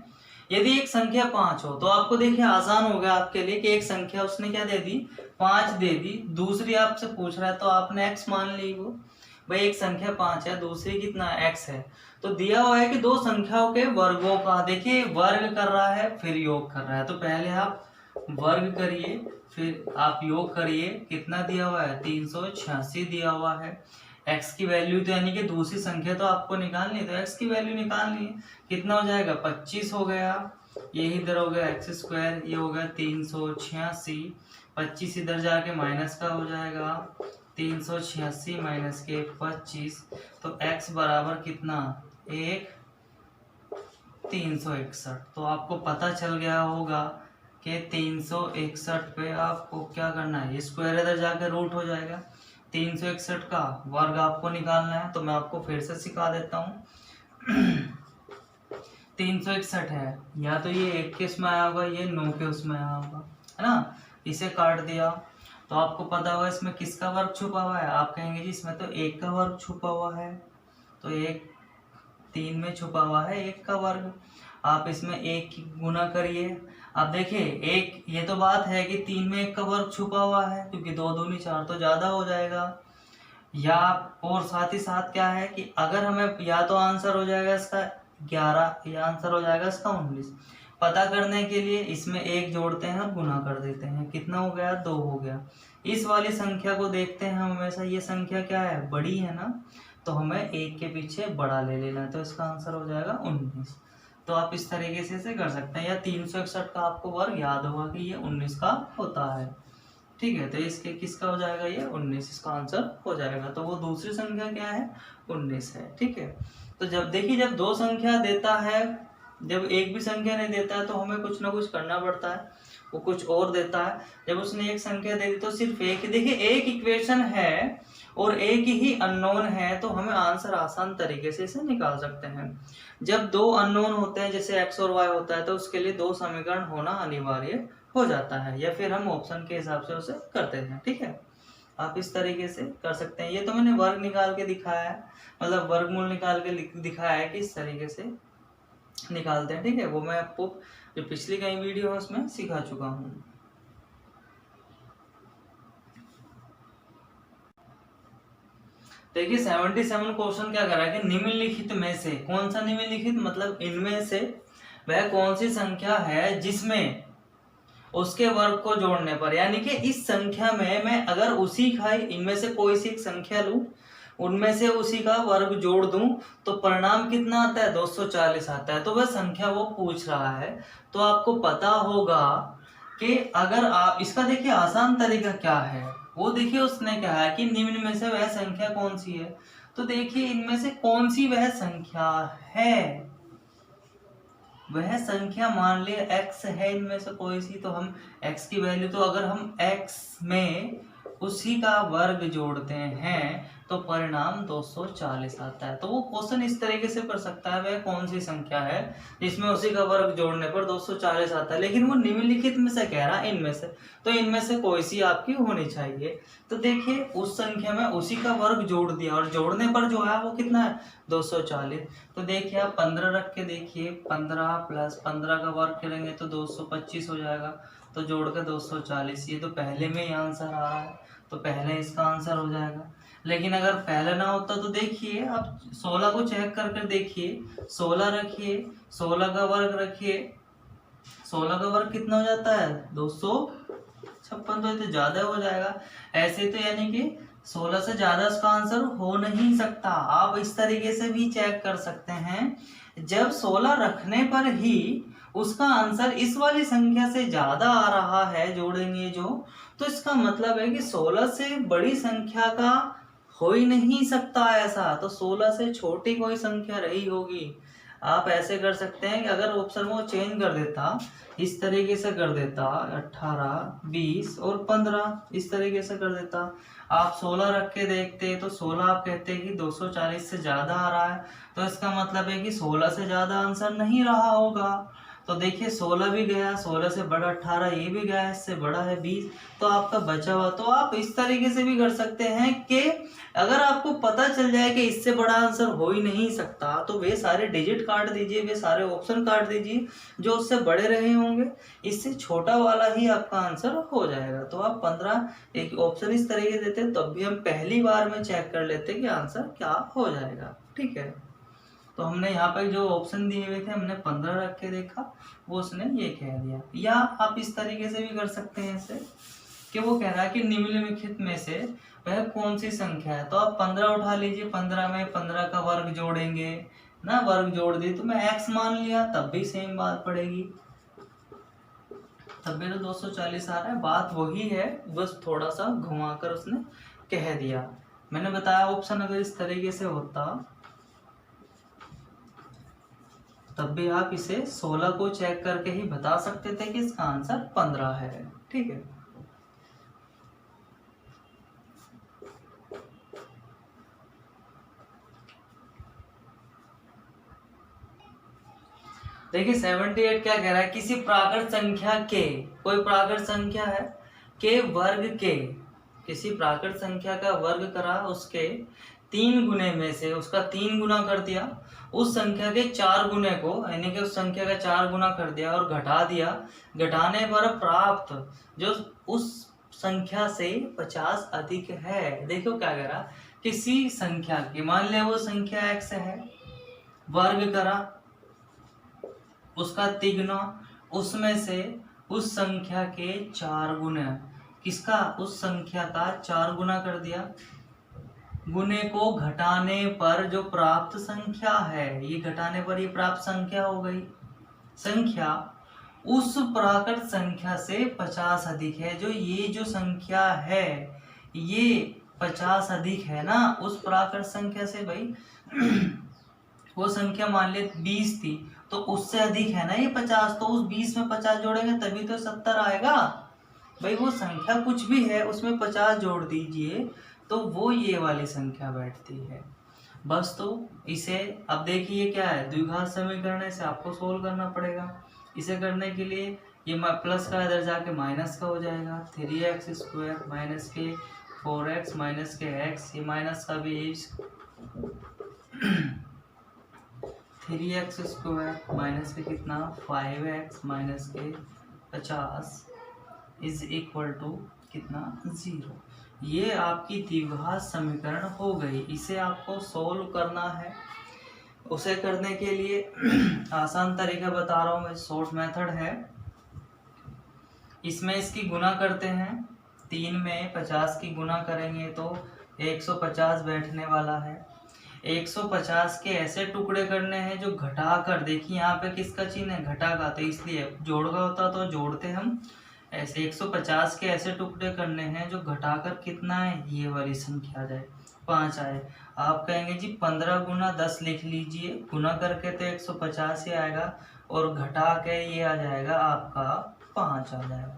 यदि एक संख्या 5 हो, तो आपको देखिए आसान हो गया आपके लिए कि एक संख्या उसने क्या दे दी, 5 दे दी। दूसरी आपसे पूछ रहा है तो आपने x मान ली, वो भाई एक संख्या 5 है, दूसरी कितना x है। तो दिया हुआ है कि दो संख्याओं के वर्गों का, देखिए वर्ग कर रहा है फिर योग कर रहा है, तो पहले आप वर्ग करिए फिर आप योग करिए। कितना दिया हुआ है, 386 दिया हुआ है। x की वैल्यू तो यानी कि दूसरी संख्या तो आपको निकालनी है, तो x की वैल्यू निकालनी है। कितना हो जाएगा, 25 हो गया, ये इधर हो गया x स्क्वायर, ये हो गया 386, 25 इधर जाके माइनस का हो जाएगा 386 माइनस के 25, तो x बराबर कितना 1 361। तो आपको पता चल गया होगा कि 361 पे आपको क्या करना है, स्क्वायर इधर जाके रूट हो जाएगा। 361 का वर्ग आपको निकालना है, तो मैं आपको फिर से सिखा देता हूँ। 361 है, या तो ये 1 के उसमें आया होगा, ये 9 के उसमें आया होगा, है ना। इसे काट दिया तो आपको पता होगा इसमें किसका वर्ग छुपा हुआ है। आप कहेंगे जी इसमें तो 1 का वर्ग छुपा हुआ है, तो 1 3 में छुपा हुआ है 1 का वर्ग। आप इसमें 1 की गुना करिए। अब देखिए एक ये तो बात है कि 3 में 1 का वर्ग छुपा हुआ है, क्योंकि 2 दूनी 4 तो ज़्यादा हो जाएगा। या और साथ ही साथ क्या है कि अगर हमें या तो आंसर हो जाएगा इसका 11 या आंसर हो जाएगा इसका 19। पता करने के लिए इसमें 1 जोड़ते हैं और गुना कर देते हैं। कितना हो गया 2 हो गया। इस वाली संख्या को देखते हैं हम हमेशा, ये संख्या क्या है बड़ी है ना, तो हमें 1 के पीछे बड़ा ले लेना है, तो इसका आंसर हो जाएगा 19। तो आप इस तरीके से इसे कर सकते हैं। या 361 का आपको वर्ग याद होगा कि ये 19 का होता है, ठीक है। तो इसके किसका हो जाएगा ये 19, इसका आंसर हो जाएगा। तो वो दूसरी संख्या क्या है 19 है, ठीक है। तो जब देखिए जब दो संख्या देता है, जब एक भी संख्या नहीं देता है तो हमें कुछ ना कुछ करना पड़ता है, वो कुछ और देता है। जब उसने एक संख्या दे दी तो सिर्फ एक, देखिए एक इक्वेशन है और एक ही अननोन है, तो हमें आंसर आसान तरीके से इसे निकाल सकते हैं। जब दो अननोन होते हैं जैसे x और y होता है, तो उसके लिए दो समीकरण होना अनिवार्य हो जाता है, या फिर हम ऑप्शन के हिसाब से उसे करते हैं, ठीक है। आप इस तरीके से कर सकते हैं। ये तो मैंने वर्ग निकाल के दिखाया है, मतलब वर्गमूल निकाल के दिखाया है कि इस तरीके से निकालते हैं, ठीक है। वो मैं आपको जो पिछली कई वीडियो है उसमें सिखा चुका हूँ। देखिए 77 क्वेश्चन क्या करा है कि निम्नलिखित में से, कौन सा निम्नलिखित मतलब इनमें से वह कौन सी संख्या है जिसमें उसके वर्ग को जोड़ने पर, यानी कि इस संख्या में मैं अगर उसी का इनमें से कोई सी एक संख्या लूं, उनमें से उसी का वर्ग जोड़ दूं, तो परिणाम कितना आता है 240 आता है। तो वह संख्या वो पूछ रहा है। तो आपको पता होगा कि अगर आप इसका देखिए आसान तरीका क्या है, वो देखिए उसने कहा है कि निम्न में से वह संख्या कौन सी है। तो देखिए इनमें से कौन सी वह संख्या है, वह संख्या मान लिया x है इनमें से कोई सी, तो हम x की वैल्यू, तो अगर हम x में उसी का वर्ग जोड़ते हैं तो परिणाम 240 आता है। तो वो क्वेश्चन इस तरीके से कर सकता है, वह कौन सी संख्या है जिसमें उसी का वर्ग जोड़ने पर 240 आता है, लेकिन वो निम्नलिखित में से कह रहा है इनमें से, तो इनमें से कोई सी आपकी होनी चाहिए। तो देखिए उस संख्या में उसी का वर्ग जोड़ दिया और जोड़ने पर जो है वो कितना है 240। तो देखिए आप 15 रख के देखिए, 15 प्लस 15 का वर्ग करेंगे तो 225 हो जाएगा, तो जोड़ के 240। ये तो पहले में ही आंसर आ रहा है, तो पहले इसका आंसर हो जाएगा। लेकिन अगर पहले ना होता तो देखिए आप 16 को चेक कर देखिए, 16 रखिए, 16 का वर्ग रखिए, 16 का वर्ग कितना हो जाता है 256, तो ये तो ज्यादा हो जाएगा। ऐसे तो यानी कि 16 से ज्यादा इसका आंसर हो नहीं सकता। आप इस तरीके से भी चेक कर सकते हैं, जब 16 रखने पर ही उसका आंसर इस वाली संख्या से ज्यादा आ रहा है, जोड़ेंगे जो, तो इसका मतलब है कि 16 से बड़ी संख्या का हो ही नहीं सकता ऐसा, तो 16 से छोटी कोई संख्या रही होगी। आप ऐसे कर सकते हैं कि अगर ऑप्शन वो चेंज कर देता, इस तरीके से कर देता 18, 20 और 15, इस तरीके से कर देता, आप 16 रख के देखते तो 16 आप कहते हैं कि 240 से ज्यादा आ रहा है, तो इसका मतलब है कि 16 से ज्यादा आंसर नहीं रहा होगा। तो देखिए 16 भी गया, 16 से बड़ा 18, ये भी गया, इससे बड़ा है 20, तो आपका बचा हुआ। तो आप इस तरीके से भी कर सकते हैं कि अगर आपको पता चल जाए कि इससे बड़ा आंसर हो ही नहीं सकता, तो वे सारे डिजिट काट दीजिए, वे सारे ऑप्शन काट दीजिए जो उससे बड़े रहे होंगे, इससे छोटा वाला ही आपका आंसर हो जाएगा। तो आप 15 एक ऑप्शन इस तरीके देते, तब भी हम पहली बार में चेक कर लेते कि आंसर क्या हो जाएगा, ठीक है। तो हमने यहाँ पर जो ऑप्शन दिए हुए थे हमने 15 रख के देखा, वो उसने ये कह दिया। या आप इस तरीके से भी कर सकते हैं इसे कि वो कह रहा है कि निम्नलिखित में से वह कौन सी संख्या है, तो आप 15 उठा लीजिए, 15 में 15 का वर्ग जोड़ेंगे ना, वर्ग जोड़ दिए तो मैं x मान लिया, तब भी सेम बात पड़ेगी, तब भी तो 240 आ रहा है। बात वही है, बस थोड़ा सा घुमाकर उसने कह दिया। मैंने बताया ऑप्शन अगर इस तरीके से होता तब भी आप इसे 16 को चेक करके ही बता सकते थे कि इसका आंसर 15 है। ठीक है, देखिए 78 क्या कह रहा है, किसी प्राकृत संख्या के, कोई प्राकृत संख्या है के वर्ग के, किसी प्राकृत संख्या का वर्ग करा, उसके 3 गुने में से उसका 3 गुना कर दिया, उस संख्या के 4 गुने को यानी कि उस संख्या का 4 गुना कर दिया और घटा दिया, घटाने पर प्राप्त जो उस संख्या से 50 अधिक है। देखो क्या कह रहा, किसी संख्या की, मान लिया वो संख्या x है, वर्ग करा, उसका तिगुना, उसमें से उस संख्या के 4 गुना, किसका, उस संख्या का 4 गुना कर दिया, गुने को घटाने पर जो प्राप्त संख्या है, ये घटाने पर ये प्राप्त संख्या हो गई, संख्या उस प्राकृत संख्या से 50 अधिक है। जो ये जो संख्या है ये 50 अधिक है ना उस प्राकृत संख्या से भाई। वो संख्या मान ले 20 थी तो उससे अधिक है ना ये 50, तो उस 20 में 50 जोड़ेंगे तभी तो 70 आएगा भाई। वो संख्या कुछ भी है उसमें 50 जोड़ दीजिए तो वो ये वाली संख्या बैठती है बस। तो इसे अब देखिए क्या है, द्विघात समीकरण है, इसे आपको सोल्व करना पड़ेगा। इसे करने के लिए ये प्लस का इधर जाके माइनस का हो जाएगा, 3x² माइनस के 4x माइनस के x, ये माइनस का भी 3x² माइनस के कितना 5x माइनस के 50 इज इक्वल टू कितना 0। ये आपकी द्विघात समीकरण हो गई। इसे आपको सोल्व करना है। उसे करने के लिए आसान तरीका बता रहा हूँ मैं, शॉर्ट मेथड है। इसमें इसकी गुना करते हैं, 3 में 50 की गुना करेंगे तो 150 बैठने वाला है। 150 के ऐसे टुकड़े करने हैं जो घटा कर, देखिए यहाँ पे किसका चिन्ह है, घटा का, तो इसलिए जोड़ का होता तो जोड़ते हम ऐसे। 150 के ऐसे टुकड़े करने हैं जो घटाकर कितना है, ये वाली संख्या आ जाए 5 आए। आप कहेंगे जी 15 गुना 10 लिख लीजिए, गुना करके तो 150 ही आएगा और घटा के ये आ जाएगा आपका 5 आ जाएगा।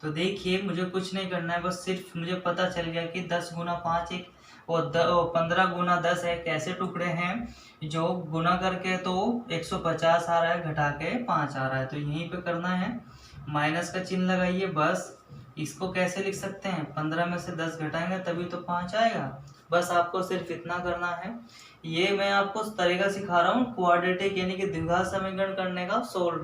तो देखिए मुझे कुछ नहीं करना है, बस सिर्फ मुझे पता चल गया कि 10 गुना 5 एक और 15 गुना 10 एक ऐसे टुकड़े हैं जो गुना करके तो 150 आ रहा है, घटा के 5 आ रहा है। तो यहीं पे करना है, माइनस का चिन्ह लगाइए बस। इसको कैसे लिख सकते हैं, 15 में से 10 घटाएंगे तभी तो 5 आएगा। बस आपको सिर्फ इतना करना है। ये मैं आपको तरीका सिखा रहा हूँ क्वाड्रेटिक यानी कि द्विघात समीकरण करने का, सोल्व।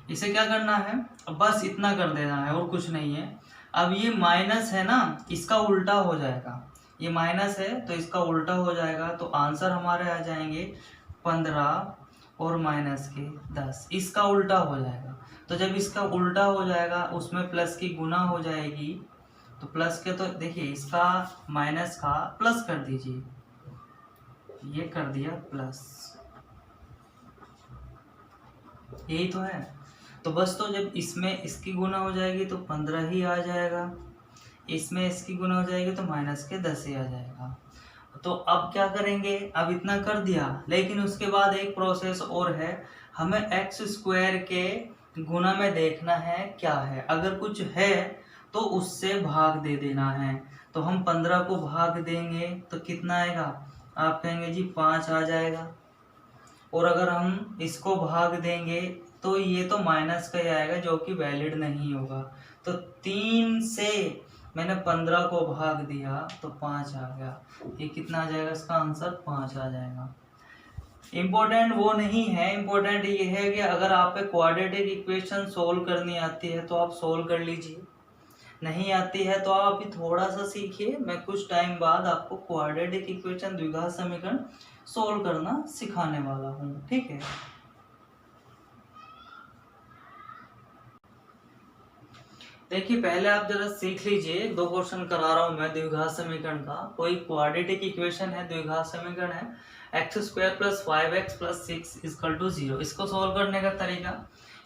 इसे क्या करना है, बस इतना कर देना है और कुछ नहीं है। अब ये माइनस है ना, इसका उल्टा हो जाएगा, ये माइनस है तो इसका उल्टा हो जाएगा, तो आंसर हमारे आ जाएंगे 15 और माइनस के 10, इसका उल्टा हो जाएगा। तो जब इसका उल्टा हो जाएगा उसमें प्लस की गुना हो जाएगी, तो प्लस के तो देखिए इसका माइनस का प्लस कर दीजिए, ये कर दिया प्लस, यही तो है। तो बस तो जब इसमें इसकी गुना हो जाएगी तो 15 ही आ जाएगा, इसमें इसकी गुना हो जाएगी तो माइनस के 10 ही आ जाएगा। तो अब क्या करेंगे, अब इतना कर दिया, लेकिन उसके बाद एक प्रोसेस और है, हमें x² के गुना में देखना है क्या है। अगर कुछ है तो उससे भाग दे देना है। तो हम 15 को भाग देंगे तो कितना आएगा, आप कहेंगे जी 5 आ जाएगा। और अगर हम इसको भाग देंगे तो ये तो माइनस का ही आएगा जो कि वैलिड नहीं होगा। तो 3 से मैंने 15 को भाग दिया तो 5 आ गया। ये कितना आ जाएगा, इसका आंसर 5 आ जाएगा। इम्पोर्टेंट वो नहीं है, इम्पोर्टेंट ये है कि अगर आप क्वाड्रेटिक इक्वेशन सोल्व करनी आती है तो आप सोल्व कर लीजिए, नहीं आती है तो आप अभी थोड़ा सा सीखिए। मैं कुछ टाइम बाद आपको क्वाड्रेटिक इक्वेशन द्विघात समीकरण सोल्व करना सिखाने वाला हूँ, ठीक है। देखिए पहले आप जरा सीख लीजिए, 2 क्वेश्चन करा रहा हूँ मैं द्विघात समीकरण का। कोई क्वाड्रेटिक इक्वेशन है, द्विघात समीकरण है x² + 5x + 6 = 0। इसको सोल्व करने का तरीका,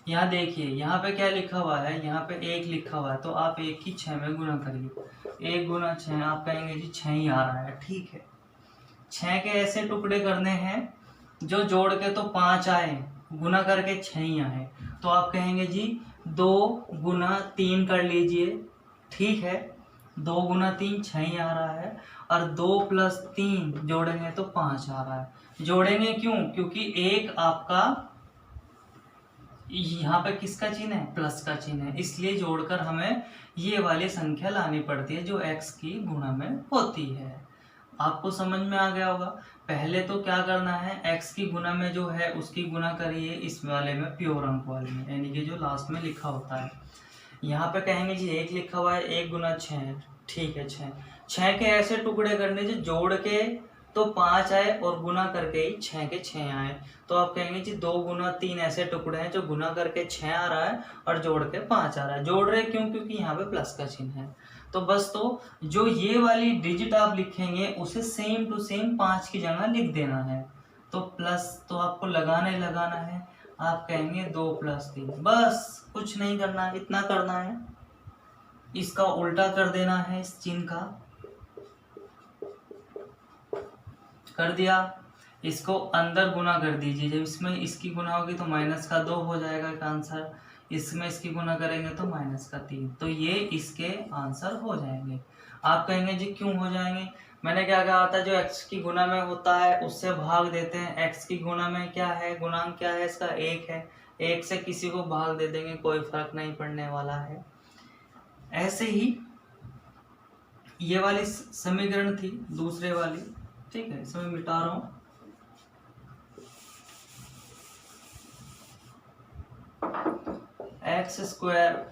यहाँ देखिए, यहाँ पे क्या लिखा हुआ है, यहाँ पे 1 लिखा हुआ है, तो आप 1 की 6 में गुना करिए। 1 गुना 6, आप कहेंगे जी 6 ही आ रहा है, ठीक है। 6 के ऐसे टुकड़े करने हैं जो जोड़ के तो 5 आए, गुना करके 6 ही आए, तो आप कहेंगे जी 2 गुना 3 कर लीजिए, ठीक है। 2 गुना 3 6 ही आ रहा है, और 2 प्लस 3 जोड़ेंगे तो 5 आ रहा है। जोड़ेंगे क्यों? क्योंकि एक आपका यहाँ पे किसका चिन्ह है, प्लस का चिन्ह है, इसलिए जोड़कर हमें ये वाली संख्या लानी पड़ती है जो x की गुणा में होती है। आपको समझ में आ गया होगा। पहले तो क्या करना है, x की गुणा में जो है उसकी गुना करिए इस वाले में, प्योर अंक वाले में, यानी कि जो लास्ट में लिखा होता है। यहाँ पे कहेंगे जी 1 लिखा हुआ है, 1 गुना 6, ठीक है। 6 के ऐसे टुकड़े करने जो जोड़ के तो 5 आए और गुना करके ही 6 के 6 आए, तो आप कहेंगे जी 2 गुना 3 ऐसे टुकड़े हैं जो गुना करके 6 आ रहा है और जोड़ के 5 आ रहा है। जोड़ रहे क्यों? क्योंकि यहाँ पे प्लस का चिन्ह है। तो बस, तो जो ये वाली डिजिट आप लिखेंगे उसे सेम टू सेम 5 की जगह लिख देना है। तो प्लस तो आपको लगाना है, आप कहेंगे 2 प्लस 3, बस कुछ नहीं करना है, इतना करना है। इसका उल्टा कर देना है, इस चिन्ह का कर दिया, इसको अंदर गुना कर दीजिए। जब इसमें इसकी गुना होगी तो माइनस का 2 हो जाएगा का आंसर, इसमें इसकी गुना करेंगे तो माइनस का 3, तो ये इसके आंसर हो जाएंगे। आप कहेंगे जी क्यों हो जाएंगे? मैंने क्या कहा था, जो x की गुना में होता है उससे भाग देते हैं। x की गुना में क्या है, गुणांक क्या है इसका, 1 है, 1 से किसी को भाग दे देंगे, कोई फर्क नहीं पड़ने वाला है। ऐसे ही ये वाली समीकरण थी दूसरे वाली, ठीक है, इसमें मिटा रहा हूं। एक्स स्क्वायर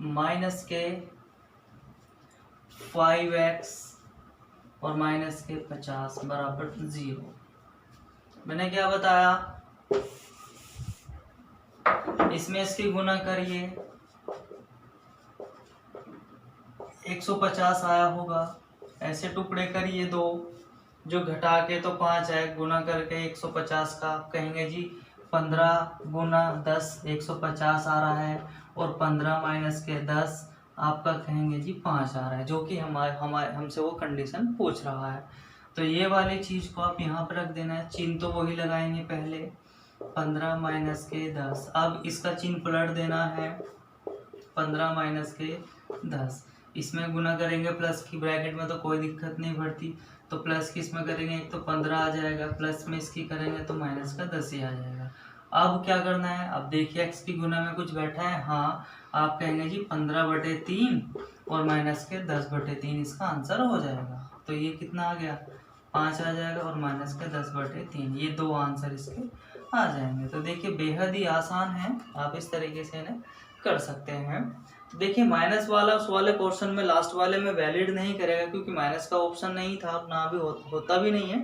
माइनस के 5x और माइनस के 50 बराबर 0। मैंने क्या बताया, इसमें इसकी गुना करिए, 150 आया होगा, ऐसे टुकड़े करिए 2 जो घटा के तो 5 आए, गुना करके 150 का आप कहेंगे जी 15 गुना 10, 150 आ रहा है, और 15 माइनस के 10 आपका कहेंगे जी 5 आ रहा है, जो कि हमारे हमसे वो कंडीशन पूछ रहा है। तो ये वाली चीज को आप यहाँ पर रख देना है, चिन्ह तो वही लगाएंगे पहले, 15 माइनस के 10, अब इसका चिन्ह पलट देना है, 15 माइनस के 10, इसमें गुना करेंगे प्लस की ब्रैकेट में तो कोई दिक्कत नहीं पड़ती, तो प्लस की इसमें करेंगे एक तो 15 आ जाएगा, प्लस में इसकी करेंगे तो माइनस का 10 ही आ जाएगा। अब क्या करना है, अब देखिए x की गुना में कुछ बैठा है, हाँ, आप कहेंगे जी 15/3 और माइनस के 10/3 इसका आंसर हो जाएगा। तो ये कितना आ गया, 5 आ जाएगा, और माइनस के 10/3, ये 2 आंसर इसके आ जाएंगे। तो देखिए बेहद ही आसान है, आप इस तरीके से इन्हें कर सकते हैं। तो देखिए माइनस वाला उस वाले पोर्शन में लास्ट वाले में वैलिड नहीं करेगा, क्योंकि माइनस का ऑप्शन नहीं था, ना भी होता भी नहीं है,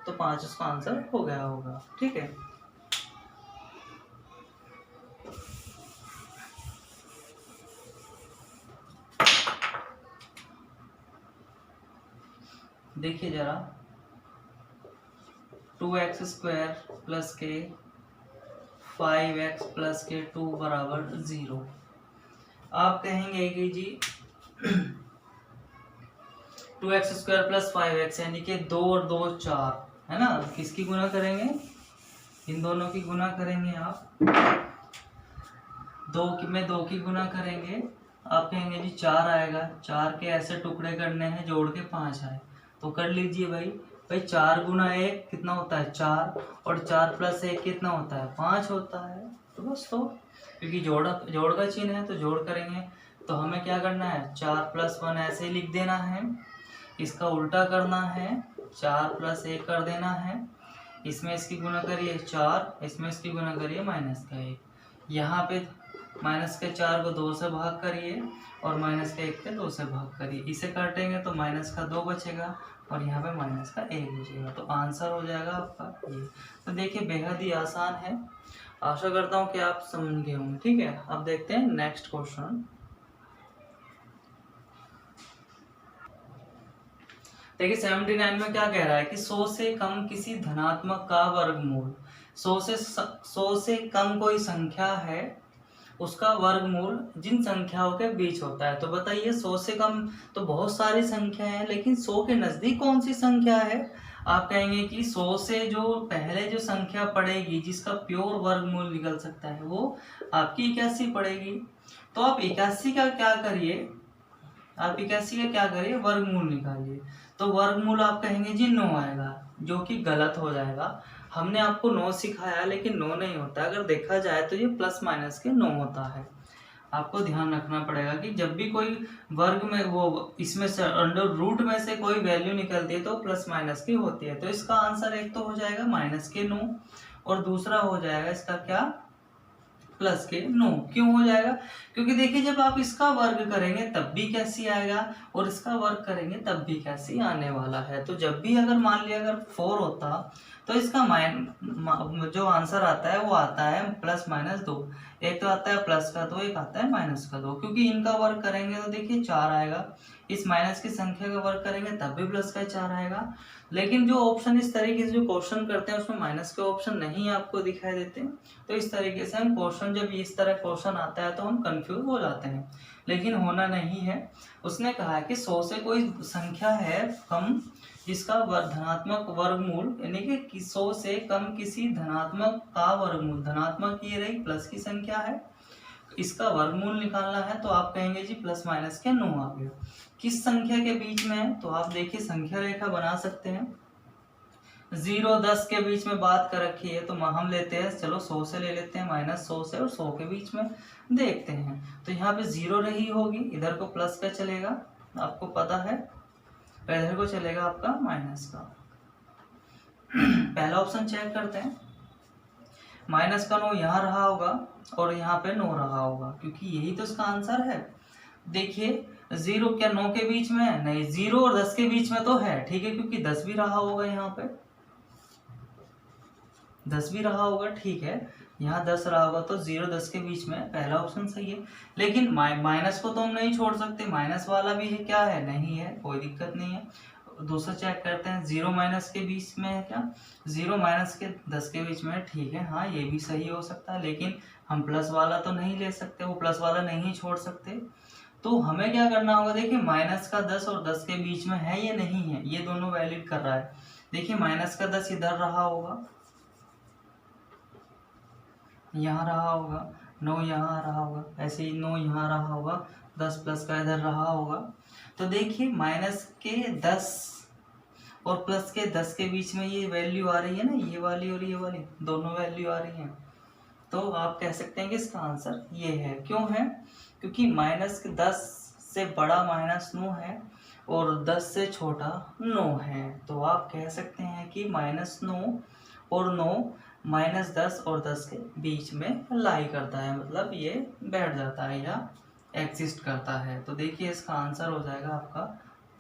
तो 5 उसका आंसर हो गया होगा, ठीक है। देखिए जरा, 2x स्क्वायर प्लस के 5x प्लस के 2 बराबर 0। आप कहेंगे कि जी 2x स्क्वायर प्लस 5x यानी कि 2 और 2 4 है ना, किसकी गुना करेंगे, इन दोनों की गुना करेंगे आप, 2 में 2 की गुना करेंगे, आप कहेंगे जी 4 आएगा, 4 के ऐसे टुकड़े करने हैं जोड़ के 5 आए, तो कर लीजिए भाई 4 गुना 1 कितना होता है 4, और 4 प्लस 1 कितना होता है 5 होता है। तो बस, तो क्योंकि जोड़ का चिन्ह है तो जोड़ करेंगे, तो हमें क्या करना है, 4 प्लस 1 ऐसे लिख देना है, इसका उल्टा करना है, 4 प्लस 1 कर देना है, इसमें इसकी गुना करिए 4, इसमें इसकी गुना करिए माइनस का 1, यहाँ पे माइनस के 4 को 2 से भाग करिए और माइनस के 1 के 2 से भाग करिए, इसे काटेंगे तो माइनस का 2 बचेगा और यहाँ पे माइनस का 1 बचेगा, तो आंसर हो जाएगा आपका ये। तो देखिए बेहद ही आसान है, आशा करता हूँ कि आप समझ गए होंगे, ठीक है। अब देखते हैं नेक्स्ट क्वेश्चन। देखिए 79 में क्या कह रहा है कि 100 से कम किसी धनात्मक का वर्गमूल, 100 से कम कोई संख्या है उसका वर्गमूल जिन संख्याओं के बीच होता है। तो बताइए 100 से कम तो बहुत सारी संख्या है, लेकिन 100 के नजदीक कौन सी संख्या है? आप कहेंगे कि 100 से जो पहले जो संख्या पड़ेगी जिसका प्योर वर्गमूल निकल सकता है वो आपकी 81 पड़ेगी। तो आप 81 का क्या करिए, आप 81 का क्या करिए, वर्गमूल निकालिए। तो वर्गमूल आप कहेंगे जी 9 आएगा, जो कि गलत हो जाएगा। हमने आपको 9 सिखाया लेकिन 9 नहीं होता, अगर देखा जाए तो ये प्लस माइनस के 9 होता है। आपको ध्यान रखना पड़ेगा कि जब भी कोई वर्ग में वो इसमें से अंडर रूट में से कोई वैल्यू निकलती है तो प्लस माइनस की होती है। तो इसका आंसर एक तो हो जाएगा माइनस के 9 और दूसरा हो जाएगा इसका क्या, प्लस के 9। क्यों हो जाएगा? क्योंकि देखिए जब आप इसका वर्ग करेंगे तब भी कैसी आएगा और इसका वर्ग करेंगे तब भी कैसी आने वाला है। तो जब भी अगर मान लिया अगर 4 होता तो इसका जो आंसर आता है वो आता है प्लस माइनस 2। एक तो आता है प्लस का 2, एक आता है माइनस का 2। क्योंकि इनका वर्ग करेंगे तो देखिए 4 आएगा, इस माइनस की संख्या का वर्ग करेंगे तब भी प्लस का 4 आएगा। लेकिन जो ऑप्शन इस तरीके से जो क्वेश्चन करते हैं उसमें माइनस के ऑप्शन नहीं आपको दिखाई देते। तो इस तरीके से हम क्वेश्चन, जब इस तरह क्वेश्चन आता है तो हम कंफ्यूज हो जाते हैं, लेकिन होना नहीं है। उसने कहा है कि 100 से कोई संख्या है कम जिसका धनात्मक वर्गमूल, यानी कि 100 से कम किसी धनात्मक का वर्गमूल, धनात्मक ये रही प्लस की संख्या है, इसका वर्गमूल निकालना है। तो आप कहेंगे जी प्लस माइनस के 9 आ गया। किस संख्या के बीच में है? तो आप देखिए संख्या रेखा बना सकते हैं। 0 10 के बीच में बात कर रखी है तो हम लेते हैं, चलो 100 से ले लेते हैं, माइनस 100 से और 100 के बीच में देखते हैं। तो यहाँ पे 0 रही होगी, इधर को प्लस का चलेगा, आपको पता है, इधर को चलेगा आपका माइनस का। पहला ऑप्शन चेक करते हैं, माइनस का 9 यहाँ रहा होगा और यहाँ पे 9 रहा होगा, क्योंकि यही तो इसका आंसर है। देखिए 0 क्या 9 के बीच में है? नहीं, 0 और 10 के बीच में तो है, ठीक है, क्योंकि 10 भी रहा होगा, यहाँ पे 10 भी रहा होगा, ठीक है, यहाँ 10 रहा होगा, तो 0 10 के बीच में पहला ऑप्शन सही है। लेकिन माइनस को तो हम नहीं छोड़ सकते, माइनस वाला भी है, क्या है, नहीं है, कोई दिक्कत नहीं है। दूसरा चेक करते हैं, 0 माइनस के बीच में है क्या? 0 माइनस के 10 के बीच में है, ठीक है, हाँ ये भी सही हो सकता है। लेकिन हम प्लस वाला तो नहीं ले सकते, वो प्लस वाला नहीं छोड़ सकते। तो हमें क्या करना होगा, देखिए माइनस का 10 और 10 के बीच में है या नहीं है, ये दोनों वैलिड कर रहा है। देखिए माइनस का 10 इधर रहा होगा, यहाँ रहा होगा, 9 यहाँ रहा होगा, ऐसे ही 9 यहाँ रहा होगा, 10 प्लस का इधर रहा होगा। तो देखिए माइनस के 10 और प्लस के 10 के बीच में ये वैल्यू आ रही है ना, ये वाली और ये वाली दोनों वैल्यू आ रही हैं। तो आप कह सकते हैं कि इसका आंसर ये है। क्यों है? क्योंकि माइनस के 10 से बड़ा माइनस 9 है और 10 से छोटा 9 है। तो आप कह सकते हैं कि माइनस 9 और 9 माइनस 10 और 10 के बीच में लाई करता है, मतलब ये बैठ जाता है या एग्जिस्ट करता है। तो देखिए इसका आंसर हो जाएगा आपका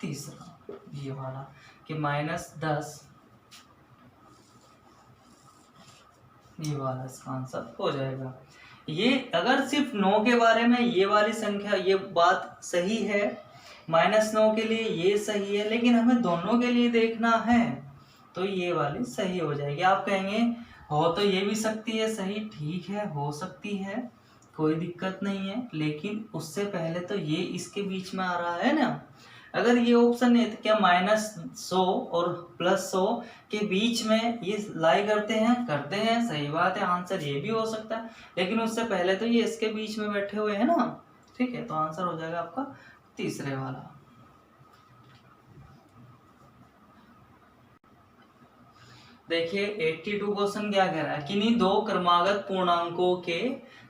तीसरा, ये वाला, कि माइनस 10, ये वाला इसका आंसर हो जाएगा। ये अगर सिर्फ 9 के बारे में ये वाली संख्या, ये बात सही है, माइनस 9 के लिए ये सही है, लेकिन हमें दोनों के लिए देखना है तो ये वाली सही हो जाएगी। आप कहेंगे हो तो ये भी सकती है सही, ठीक है, हो सकती है, कोई दिक्कत नहीं है, लेकिन उससे पहले तो ये इसके बीच में आ रहा है ना। अगर ये ऑप्शन है तो क्या माइनस 100 और प्लस 100 के बीच में ये लाई करते हैं, सही बात है, आंसर ये भी हो सकता है, लेकिन उससे पहले तो ये इसके बीच में बैठे हुए हैं ना, ठीक है। तो आंसर हो जाएगा आपका तीसरे वाला। देखिए 82 क्वेश्चन क्या कह रहा है, किन्हीं दो क्रमागत पूर्णांकों के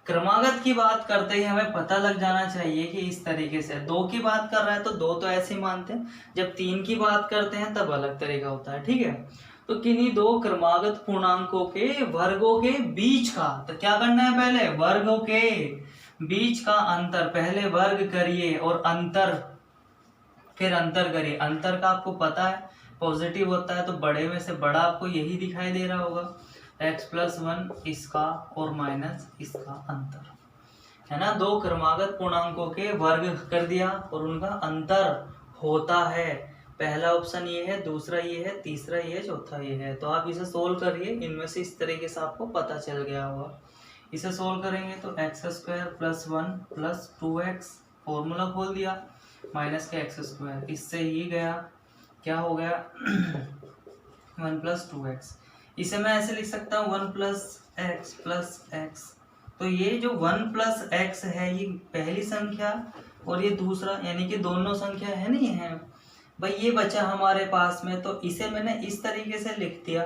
क्रमागत की बात करते ही हमें पता लग जाना चाहिए कि इस तरीके से 2 की बात कर रहा है तो 2 तो ऐसे ही मानते हैं, जब 3 की बात करते हैं तब अलग तरीका होता है, ठीक है। तो किन्हीं दो क्रमागत पूर्णांकों के वर्गों के बीच का, तो क्या करना है, पहले वर्गों के बीच का अंतर, पहले वर्ग करिए और अंतर, फिर अंतर करिए। अंतर का आपको पता है पॉजिटिव होता है, तो बड़े में से बड़ा आपको यही दिखाई दे रहा होगा, x+1 इसका और माइनस इसका अंतर, है ना। दो क्रमागत पूर्णांकों के वर्ग कर दिया और उनका अंतर होता है, पहला ऑप्शन ये है, दूसरा ये है, तीसरा ये है, चौथा ये है। तो आप इसे सोल्व करिए, इनमें से इस तरीके से आपको पता चल गया होगा। इसे सोल्व करेंगे तो x square plus 1 plus 2x, formula खोल दिया, माइनस के एक्स स्क्वायर, इससे ये गया, क्या हो गया 1 प्लस 2x। इसे मैं ऐसे लिख सकता हूँ 1 प्लस x। तो ये जो 1 प्लस x है ये पहली संख्या और ये दूसरा, यानी कि दोनों संख्या है नहीं है भाई, ये बचा हमारे पास में। तो इसे मैंने इस तरीके से लिख दिया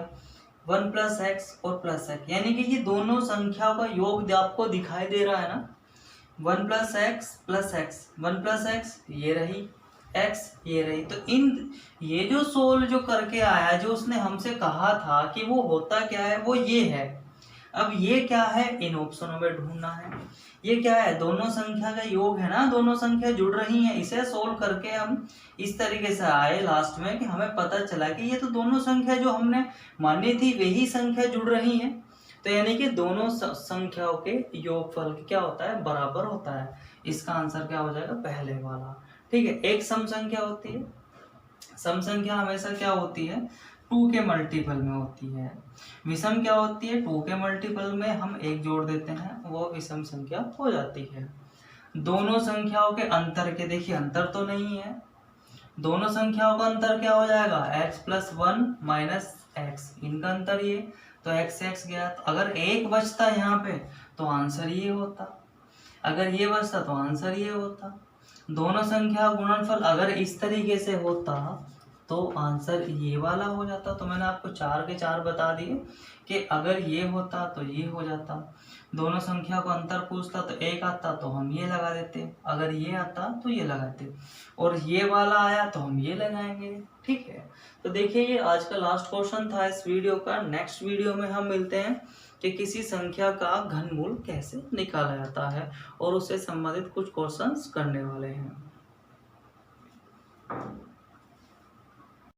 1 प्लस एक्स और प्लस एक्स, यानी कि ये दोनों संख्याओं का योग आपको दिखाई दे रहा है ना। 1 plus x plus x, 1 plus x ये रही, एक्स ये रही। तो इन ये जो सोल्व जो करके आया, जो उसने हमसे कहा था कि वो होता क्या है, वो ये है। अब ये क्या है, इन ऑप्शनों में ढूंढना है। ये क्या है, दोनों संख्या का योग है ना, दोनों संख्या जुड़ रही हैं। इसे सोल्व करके हम इस तरीके से आए लास्ट में कि हमें पता चला कि ये तो दोनों संख्या जो हमने मानी थी वही संख्या जुड़ रही हैं। तो यानी कि दोनों संख्याओं के योगफल क्या होता है, बराबर होता है। इसका आंसर क्या हो जाएगा, पहले वाला। ठीक है, एक सम संख्या होती है, सम संख्या हमेशा क्या होती है, 2 के मल्टीपल में होती है। विषम क्या होती है, 2 के मल्टीपल में हम 1 जोड़ देते हैं, वो विषम संख्या हो जाती है। दोनों संख्याओं के अंतर के, देखिए अंतर तो नहीं है, दोनों संख्याओं का अंतर क्या हो जाएगा, x प्लस 1 माइनस एक्स, इनका अंतर ये, तो x गया। तो अगर 1 बचता यहाँ पे तो आंसर ये होता, अगर ये बचता तो आंसर ये होता। दोनों संख्या गुणनफल अगर इस तरीके से होता तो आंसर ये वाला हो जाता। तो मैंने आपको 4 के 4 बता दिए कि अगर ये होता तो ये हो जाता। दोनों संख्या को अंतर पूछता तो 1 आता तो हम ये लगा देते, अगर ये आता तो ये लगाते, और ये वाला आया तो हम ये लगाएंगे। ठीक है, तो देखिए ये आज का लास्ट क्वेश्चन था इस वीडियो का। नेक्स्ट वीडियो में हम मिलते हैं कि किसी संख्या का घनमूल कैसे निकाला जाता है, और उससे संबंधित कुछ क्वेश्चंस करने वाले हैं।